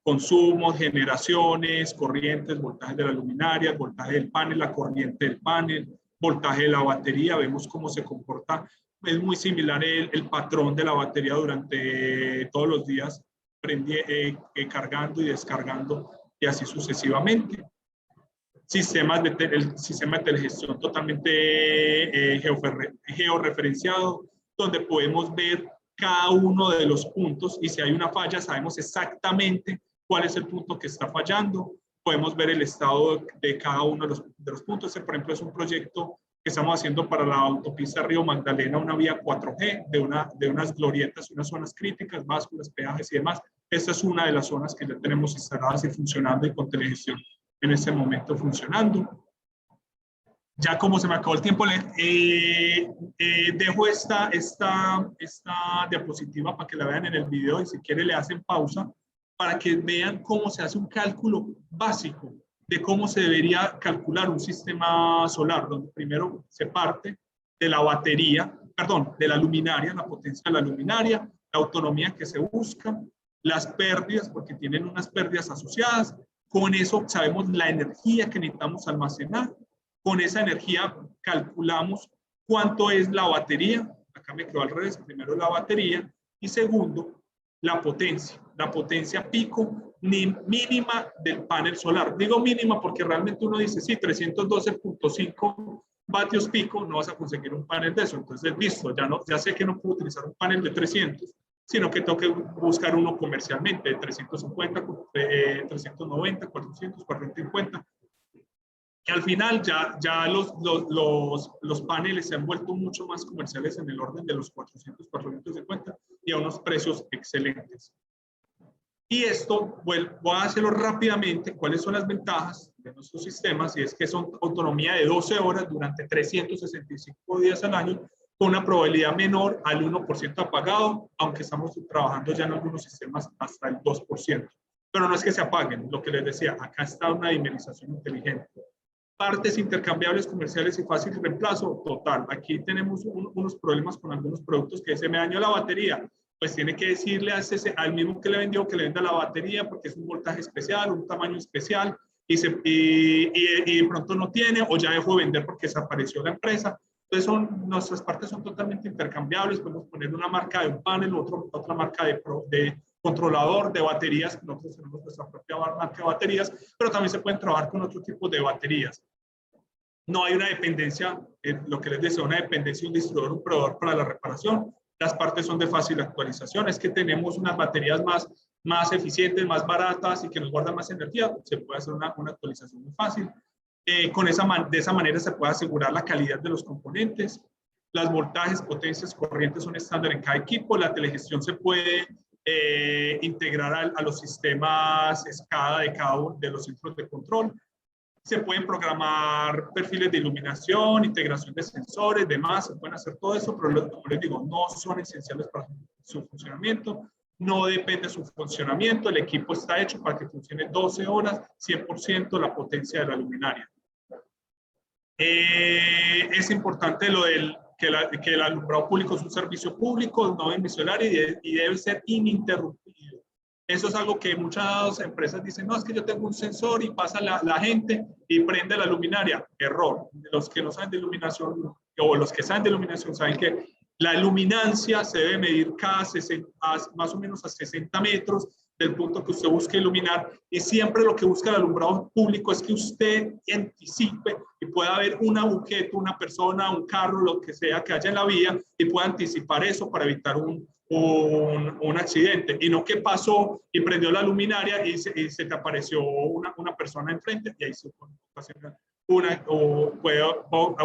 Consumos, generaciones, corrientes, voltaje de la luminaria, voltaje del panel, la corriente del panel, voltaje de la batería. Vemos cómo se comporta. Es muy similar el patrón de la batería durante todos los días, cargando y descargando y así sucesivamente. El sistema de telegestión totalmente georreferenciado, donde podemos ver cada uno de los puntos y si hay una falla sabemos exactamente cuál es el punto que está fallando. Podemos ver el estado de cada uno de los puntos. Este, por ejemplo, es un proyecto que estamos haciendo para la autopista Río Magdalena, una vía 4G de unas glorietas, unas zonas críticas, básculas, peajes y demás. Esta es una de las zonas que ya tenemos instaladas y funcionando y con telegestión en este momento funcionando. Ya como se me acabó el tiempo, dejo esta diapositiva para que la vean en el video y si quiere le hacen pausa para que vean cómo se hace un cálculo básico de cómo se debería calcular un sistema solar, donde primero se parte de la batería, perdón, de la luminaria, la potencia de la luminaria, la autonomía que se busca, las pérdidas, porque tienen unas pérdidas asociadas. Con eso sabemos la energía que necesitamos almacenar. Con esa energía calculamos cuánto es la batería. Acá me quedó al revés. Primero la batería y segundo la potencia pico mínima del panel solar. Digo mínima porque realmente uno dice, sí, 312.5 vatios pico, no vas a conseguir un panel de eso. Entonces, listo, ya sé que no puedo utilizar un panel de 300, sino que tengo que buscar uno comercialmente de 350, 390, 400, 450. Que al final ya los paneles se han vuelto mucho más comerciales en el orden de los 400, 450 y a unos precios excelentes. Y esto, voy a hacerlo rápidamente, cuáles son las ventajas de nuestros sistemas, y es que son autonomía de 12 horas durante 365 días al año, con una probabilidad menor al 1% apagado, aunque estamos trabajando ya en algunos sistemas hasta el 2%. Pero no es que se apaguen, lo que les decía, acá está una dimerización inteligente. Partes intercambiables comerciales y fácil reemplazo, total. Aquí tenemos unos problemas con algunos productos que se me dañó la batería. Pues tiene que decirle al mismo que le vendió que le venda la batería porque es un voltaje especial, un tamaño especial y de pronto no tiene o ya dejó de vender porque desapareció la empresa. Entonces nuestras partes son totalmente intercambiables. Podemos poner una marca de un panel, otra marca de controlador de baterías. Nosotros tenemos nuestra propia marca de baterías, pero también se pueden trabajar con otro tipo de baterías. No hay una dependencia, lo que les decía, una dependencia de un distribuidor, un proveedor para la reparación. Las partes son de fácil actualización. Es que tenemos unas baterías más eficientes, más baratas y que nos guardan más energía. Se puede hacer una actualización muy fácil. De esa manera se puede asegurar la calidad de los componentes. Las voltajes, potencias, corrientes son estándar en cada equipo. La telegestión se puede integrar a los sistemas SCADA de cada uno de los centros de control. Se pueden programar perfiles de iluminación, integración de sensores, demás, se pueden hacer todo eso, pero como les digo, no son esenciales para su funcionamiento, no depende de su funcionamiento, el equipo está hecho para que funcione 12 horas, 100% la potencia de la luminaria. Es importante lo del que el alumbrado público es un servicio público, no emisorio y debe ser ininterrumpido. Eso es algo que muchas empresas dicen, no, es que yo tengo un sensor y pasa la gente y prende la luminaria. Error. Los que no saben de iluminación o los que saben de iluminación saben que la luminancia se debe medir más o menos a 60 metros del punto que usted busque iluminar, y siempre lo que busca el alumbrado público es que usted anticipe y pueda ver un objeto, una persona, un carro, lo que sea que haya en la vía, y pueda anticipar eso para evitar un accidente, y no que pasó y prendió la luminaria y se te apareció una persona enfrente y ahí se puede ocasionar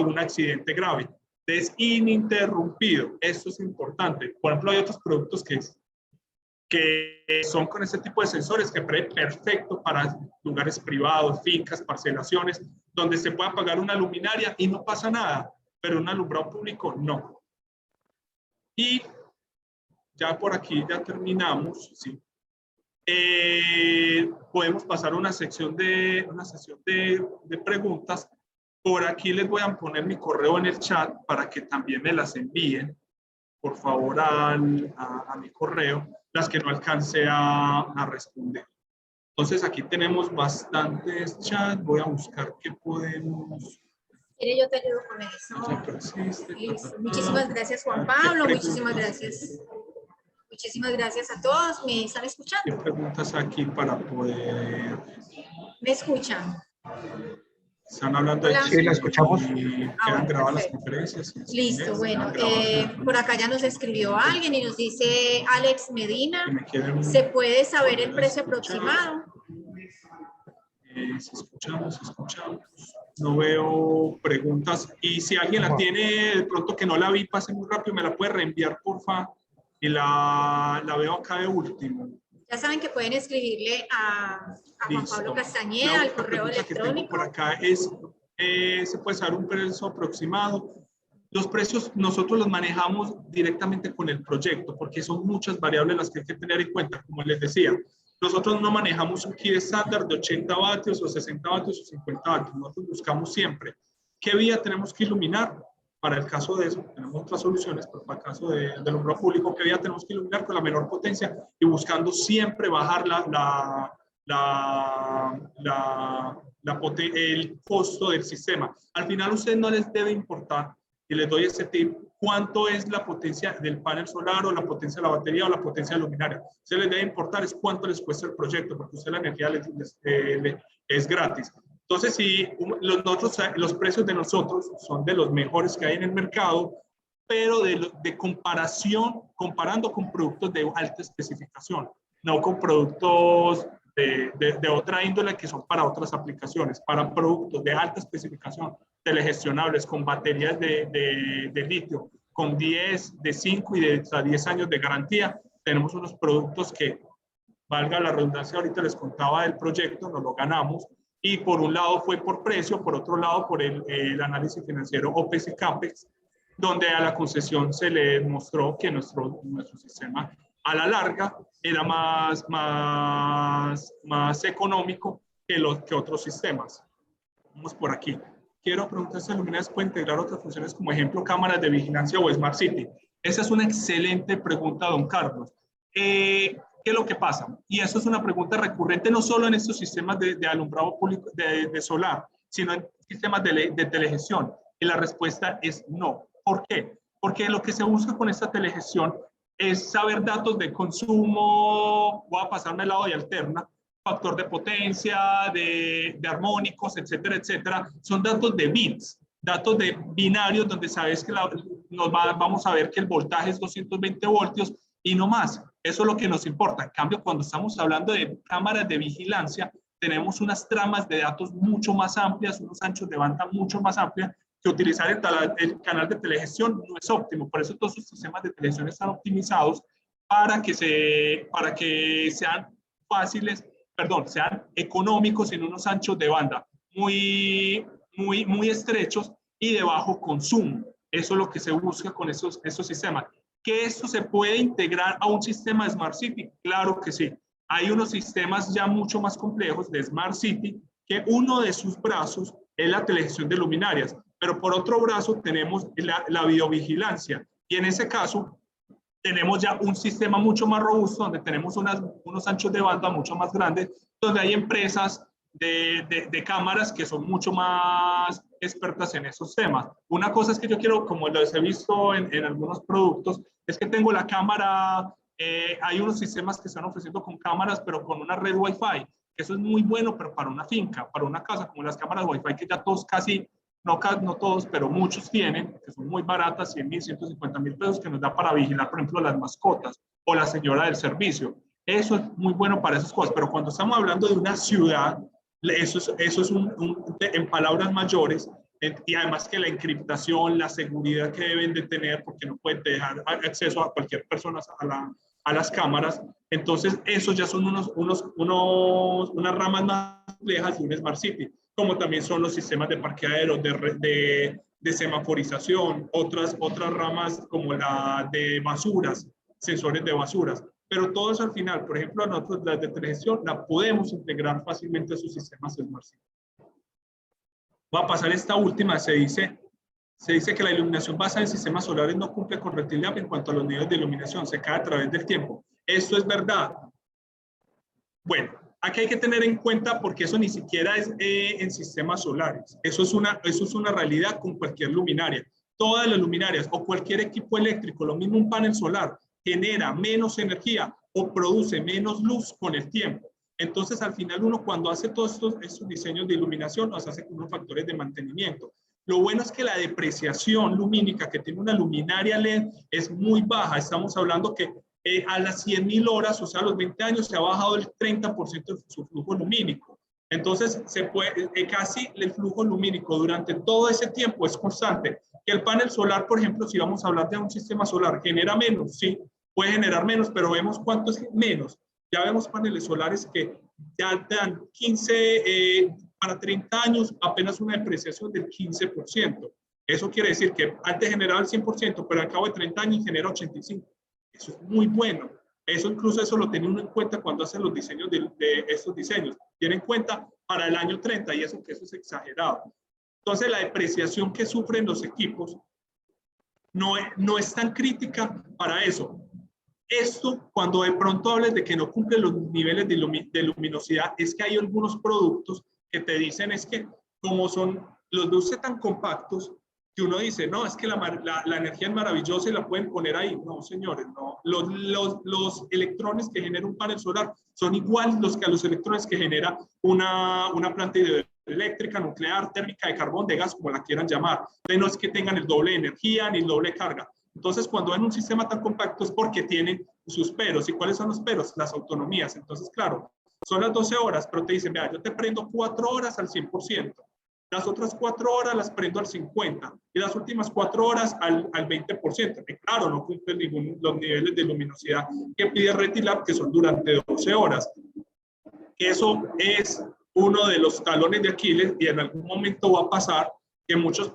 un accidente grave. Es ininterrumpido, esto es importante. Por ejemplo, hay otros productos que son con ese tipo de sensores que es perfecto para lugares privados, fincas, parcelaciones, donde se puede apagar una luminaria y no pasa nada, pero un alumbrado público no. Y ya por aquí ya terminamos, ¿sí? Podemos pasar a una sesión de preguntas. Por aquí les voy a poner mi correo en el chat para que también me las envíen, por favor, a mi correo, las que no alcance a responder. Entonces aquí tenemos bastantes chats, voy a buscar qué podemos... Yo te ayudo con eso. Muchísimas gracias, Juan Pablo, muchísimas gracias. Muchísimas gracias a todos. ¿Me están escuchando? ¿Qué preguntas aquí para poder...? ¿Me escuchan? Están hablando de... Sí, la escuchamos. Quedan grabadas las conferencias. Listo, bueno. Por acá ya nos escribió alguien y nos dice Alex Medina. ¿Se puede saber el precio aproximado? Si escuchamos. No veo preguntas. Y si alguien la tiene, de pronto que no la vi, pase muy rápido, me la puede reenviar, porfa. Y la veo acá de último. Ya saben que pueden escribirle a Juan Pablo Castañeda al correo electrónico. Por acá es, se puede saber un precio aproximado. Los precios nosotros los manejamos directamente con el proyecto, porque son muchas variables las que hay que tener en cuenta. Como les decía, nosotros no manejamos un kit estándar de 80 vatios o 60 vatios o 50 vatios. Nosotros buscamos siempre qué vía tenemos que iluminar. Para el caso de eso, tenemos otras soluciones, pero para el caso del alumbrado público, ¿qué vía tenemos que iluminar con la menor potencia? Y buscando siempre bajar el costo del sistema. Al final, a ustedes no les debe importar, y les doy ese tip, cuánto es la potencia del panel solar o la potencia de la batería o la potencia de la luminaria. Se les debe importar es cuánto les cuesta el proyecto, porque usted la energía es gratis. Entonces, si los precios de nosotros son de los mejores que hay en el mercado, pero comparando con productos de alta especificación, no con productos de otra índole que son para otras aplicaciones, para productos de alta especificación, telegestionables, con baterías de litio, con 5 y de 10 años de garantía, tenemos unos productos que, valga la redundancia, ahorita les contaba del proyecto, nos lo ganamos. Y por un lado fue por precio, por otro lado por el análisis financiero OPEX y CAPEX, donde a la concesión se le mostró que nuestro sistema a la larga era más económico que otros sistemas. Vamos por aquí. Quiero preguntar si Luminares puede integrar otras funciones como ejemplo cámaras de vigilancia o Smart City. Esa es una excelente pregunta, don Carlos. ¿Qué es lo que pasa? Y eso es una pregunta recurrente no solo en estos sistemas de alumbrado público de solar, sino en sistemas de telegestión. Y la respuesta es no. ¿Por qué? Porque lo que se busca con esta telegestión es saber datos de consumo, voy a pasarme al lado de alterna, factor de potencia, de armónicos, etcétera, etcétera. Son datos de bits, datos de binarios donde sabes que vamos a ver que el voltaje es 220 voltios y no más. Eso es lo que nos importa. En cambio, cuando estamos hablando de cámaras de vigilancia, tenemos unas tramas de datos mucho más amplias, unos anchos de banda mucho más amplios, que utilizar el canal de telegestión no es óptimo. Por eso todos los sistemas de telegestión están optimizados para que sean fáciles, sean económicos en unos anchos de banda muy estrechos y de bajo consumo. Eso es lo que se busca con esos sistemas. ¿Que esto se puede integrar a un sistema de Smart City? Claro que sí. Hay unos sistemas ya mucho más complejos de Smart City que uno de sus brazos es la telegestión de luminarias, pero por otro brazo tenemos la videovigilancia. Y en ese caso tenemos ya un sistema mucho más robusto donde tenemos unos anchos de banda mucho más grandes, donde hay empresas de cámaras que son mucho más expertas en esos temas. Una cosa es que yo quiero, como los he visto en algunos productos, es que tengo la cámara, hay unos sistemas que están ofreciendo con cámaras, pero con una red Wi-Fi. Eso es muy bueno, pero para una finca, para una casa, como las cámaras Wi-Fi que ya todos casi, no todos, pero muchos tienen, que son muy baratas, 100,000, 150,000 pesos, que nos da para vigilar, por ejemplo, las mascotas o la señora del servicio. Eso es muy bueno para esas cosas, pero cuando estamos hablando de una ciudad, eso es en palabras mayores, y además que la encriptación, la seguridad que deben de tener, porque no pueden dejar acceso a cualquier persona a las cámaras. Entonces, esos ya son unas ramas más complejas de un Smart City, como también son los sistemas de parqueadero, de semaforización, otras ramas como la de basuras, sensores de basuras. Pero todo eso al final, por ejemplo, nosotros las de telegestión la podemos integrar fácilmente a sus sistemas Smart City. Va a pasar esta última, se dice que la iluminación basada en sistemas solares no cumple con Red Lab en cuanto a los niveles de iluminación, se cae a través del tiempo. ¿Esto es verdad? Bueno, aquí hay que tener en cuenta porque eso ni siquiera es en sistemas solares. Eso es una realidad con cualquier luminaria. Todas las luminarias o cualquier equipo eléctrico, lo mismo un panel solar, genera menos energía o produce menos luz con el tiempo. Entonces, al final, uno cuando hace todos estos diseños de iluminación, los hace con unos factores de mantenimiento. Lo bueno es que la depreciación lumínica que tiene una luminaria LED es muy baja. Estamos hablando que a las 100,000 horas, o sea, a los 20 años, se ha bajado el 30% de su flujo lumínico. Entonces, casi el flujo lumínico durante todo ese tiempo es constante. Que el panel solar, por ejemplo, si vamos a hablar de un sistema solar, genera menos, sí, puede generar menos, pero vemos cuánto es menos. Ya vemos paneles solares que ya dan 15, para 30 años, apenas una depreciación del 15%. Eso quiere decir que antes generaba el 100%, pero al cabo de 30 años genera 85%. Eso es muy bueno. Eso lo tiene uno en cuenta cuando hacen los diseños de estos diseños. Tiene en cuenta para el año 30 y eso es exagerado. Entonces, la depreciación que sufren los equipos no es tan crítica para eso. Esto, cuando de pronto hables de que no cumple los niveles de luminosidad, es que hay algunos productos que te dicen es que como son los luces tan compactos, que uno dice, no, es que la energía es maravillosa y la pueden poner ahí. No, señores, no. Los electrones que genera un panel solar son iguales que a los electrones que genera una planta hidroeléctrica, nuclear, térmica, de carbón, de gas, como la quieran llamar. Entonces, no es que tengan el doble de energía ni el doble de carga. Entonces, cuando ven un sistema tan compacto es porque tiene sus peros. ¿Y cuáles son los peros? Las autonomías. Entonces, claro, son las 12 horas, pero te dicen, vea, yo te prendo 4 horas al 100%. Las otras 4 horas las prendo al 50% y las últimas 4 horas al 20%. Que claro, no cumplen los niveles de luminosidad que pide Red Lab, que son durante 12 horas. Eso es uno de los talones de Aquiles y en algún momento va a pasar que muchos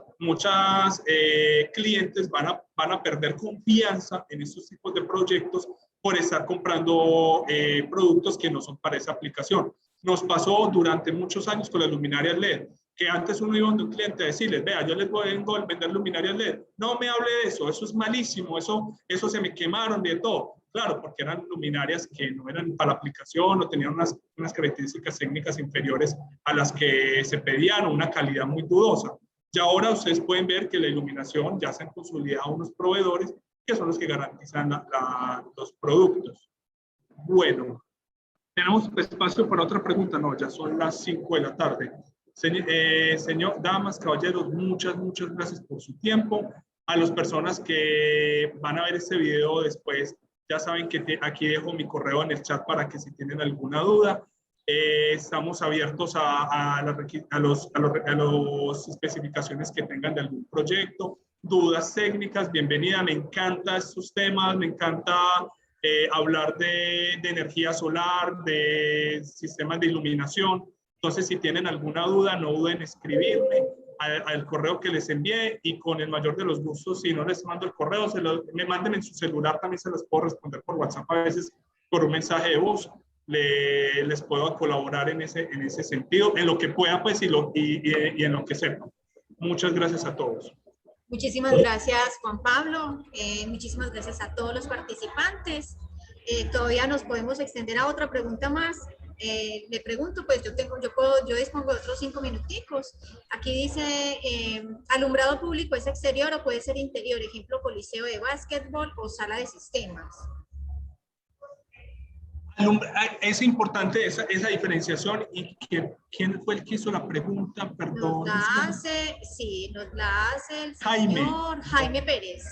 clientes van a perder confianza en estos tipos de proyectos por estar comprando productos que no son para esa aplicación. Nos pasó durante muchos años con las luminarias LED, que antes uno iba a un cliente a decirles, vea, yo les vengo a vender luminarias LED. No me hable de eso es malísimo, eso se me quemaron de todo. Claro, porque eran luminarias que no eran para la aplicación o tenían unas características técnicas inferiores a las que se pedían o una calidad muy dudosa. Y ahora ustedes pueden ver que la iluminación ya se han consolidado unos proveedores que son los que garantizan los productos. Bueno, Tenemos espacio para otra pregunta. No, ya son las 5 de la tarde. Señor, damas, caballeros, muchas gracias por su tiempo. A las personas que van a ver este video después, ya saben que aquí dejo mi correo en el chat para que si tienen alguna duda. Estamos abiertos a las especificaciones que tengan de algún proyecto, dudas técnicas, bienvenida, me encantan estos temas, me encanta hablar de energía solar, de sistemas de iluminación. Entonces, si tienen alguna duda, no duden en escribirme al correo que les envié y con el mayor de los gustos, si no les mando el correo, me manden en su celular, también se los puedo responder por WhatsApp a veces por un mensaje de voz. Les puedo colaborar en ese sentido, en lo que pueda pues y en lo que sepa. Muchas gracias a todos. Muchísimas gracias, Juan Pablo. Muchísimas gracias a todos los participantes. Todavía nos podemos extender a otra pregunta más. Le pregunto, pues yo dispongo de otros 5 minuticos. Aquí dice, alumbrado público es exterior o puede ser interior, ejemplo, coliseo de básquetbol o sala de sistemas. Es importante esa diferenciación. ¿Y quién fue el que hizo la pregunta? Perdón. Nos la hace el señor Jaime Pérez.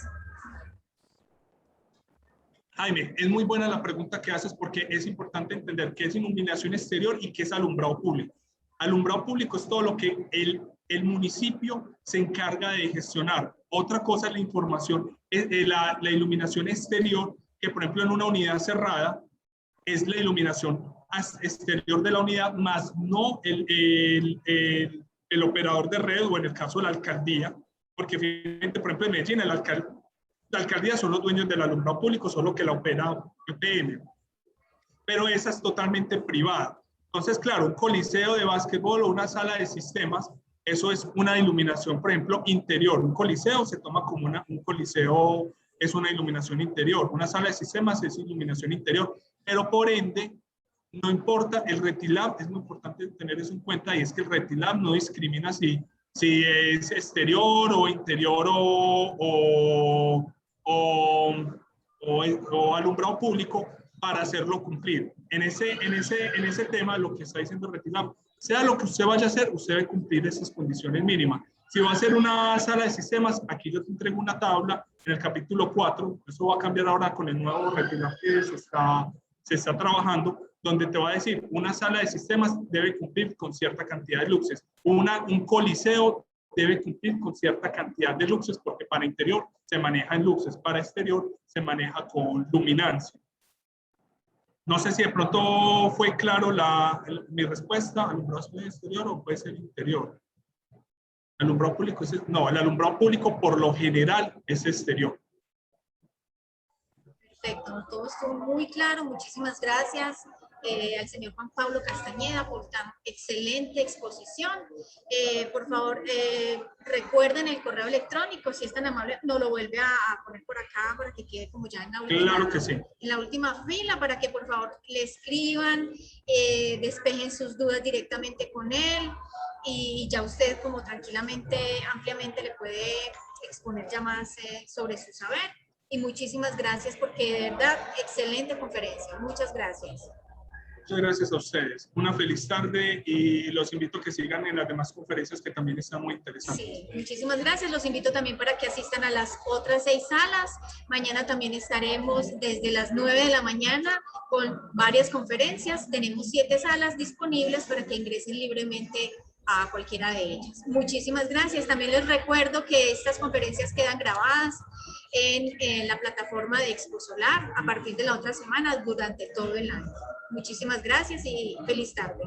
Jaime, es muy buena la pregunta que haces porque es importante entender qué es iluminación exterior y qué es alumbrado público. Alumbrado público es todo lo que el municipio se encarga de gestionar. Otra cosa es la información, la iluminación exterior, que por ejemplo en una unidad cerrada, es la iluminación exterior de la unidad, más no el operador de red o en el caso de la alcaldía, porque finalmente, por ejemplo, en Medellín, la alcaldía son los dueños del alumbrado público, solo que la opera EPM, pero esa es totalmente privada. Entonces, claro, un coliseo de básquetbol o una sala de sistemas, eso es una iluminación, por ejemplo, interior. Un coliseo se toma como un coliseo, es una iluminación interior. Una sala de sistemas es iluminación interior. Pero por ende, no importa, el RETILAB, es muy importante tener eso en cuenta, y es que el RETILAB no discrimina si es exterior o interior o alumbrado público para hacerlo cumplir. En ese tema, lo que está diciendo el RETILAB, sea lo que usted vaya a hacer, usted debe cumplir esas condiciones mínimas. Si va a hacer una sala de sistemas, aquí yo te entrego una tabla en el capítulo 4, eso va a cambiar ahora con el nuevo RETILAB que se está trabajando, donde te va a decir, una sala de sistemas debe cumplir con cierta cantidad de luxes, un coliseo debe cumplir con cierta cantidad de luxes, porque para interior se maneja en luxes, para exterior se maneja con luminancia. No sé si de pronto fue claro mi respuesta, alumbrado exterior o puede ser interior. Alumbrado público no, el alumbrado público por lo general es exterior. Perfecto, todo estuvo muy claro. Muchísimas gracias al señor Juan Pablo Castañeda por tan excelente exposición. Por favor, recuerden el correo electrónico, si es tan amable, nos lo vuelve a poner por acá para que quede como ya en la última, claro que sí, en la última fila, para que por favor le escriban, despejen sus dudas directamente con él y ya usted como tranquilamente, ampliamente le puede exponer ya más sobre su saber. Y muchísimas gracias porque de verdad, excelente conferencia. Muchas gracias. Muchas gracias a ustedes. Una feliz tarde y los invito a que sigan en las demás conferencias que también están muy interesantes. Sí, muchísimas gracias. Los invito también para que asistan a las otras 6 salas. Mañana también estaremos desde las 9 de la mañana con varias conferencias. Tenemos 7 salas disponibles para que ingresen libremente a cualquiera de ellas. Muchísimas gracias. También les recuerdo que estas conferencias quedan grabadas en la plataforma de Expo Solar a partir de la otra semana durante todo el año. Muchísimas gracias y feliz tarde.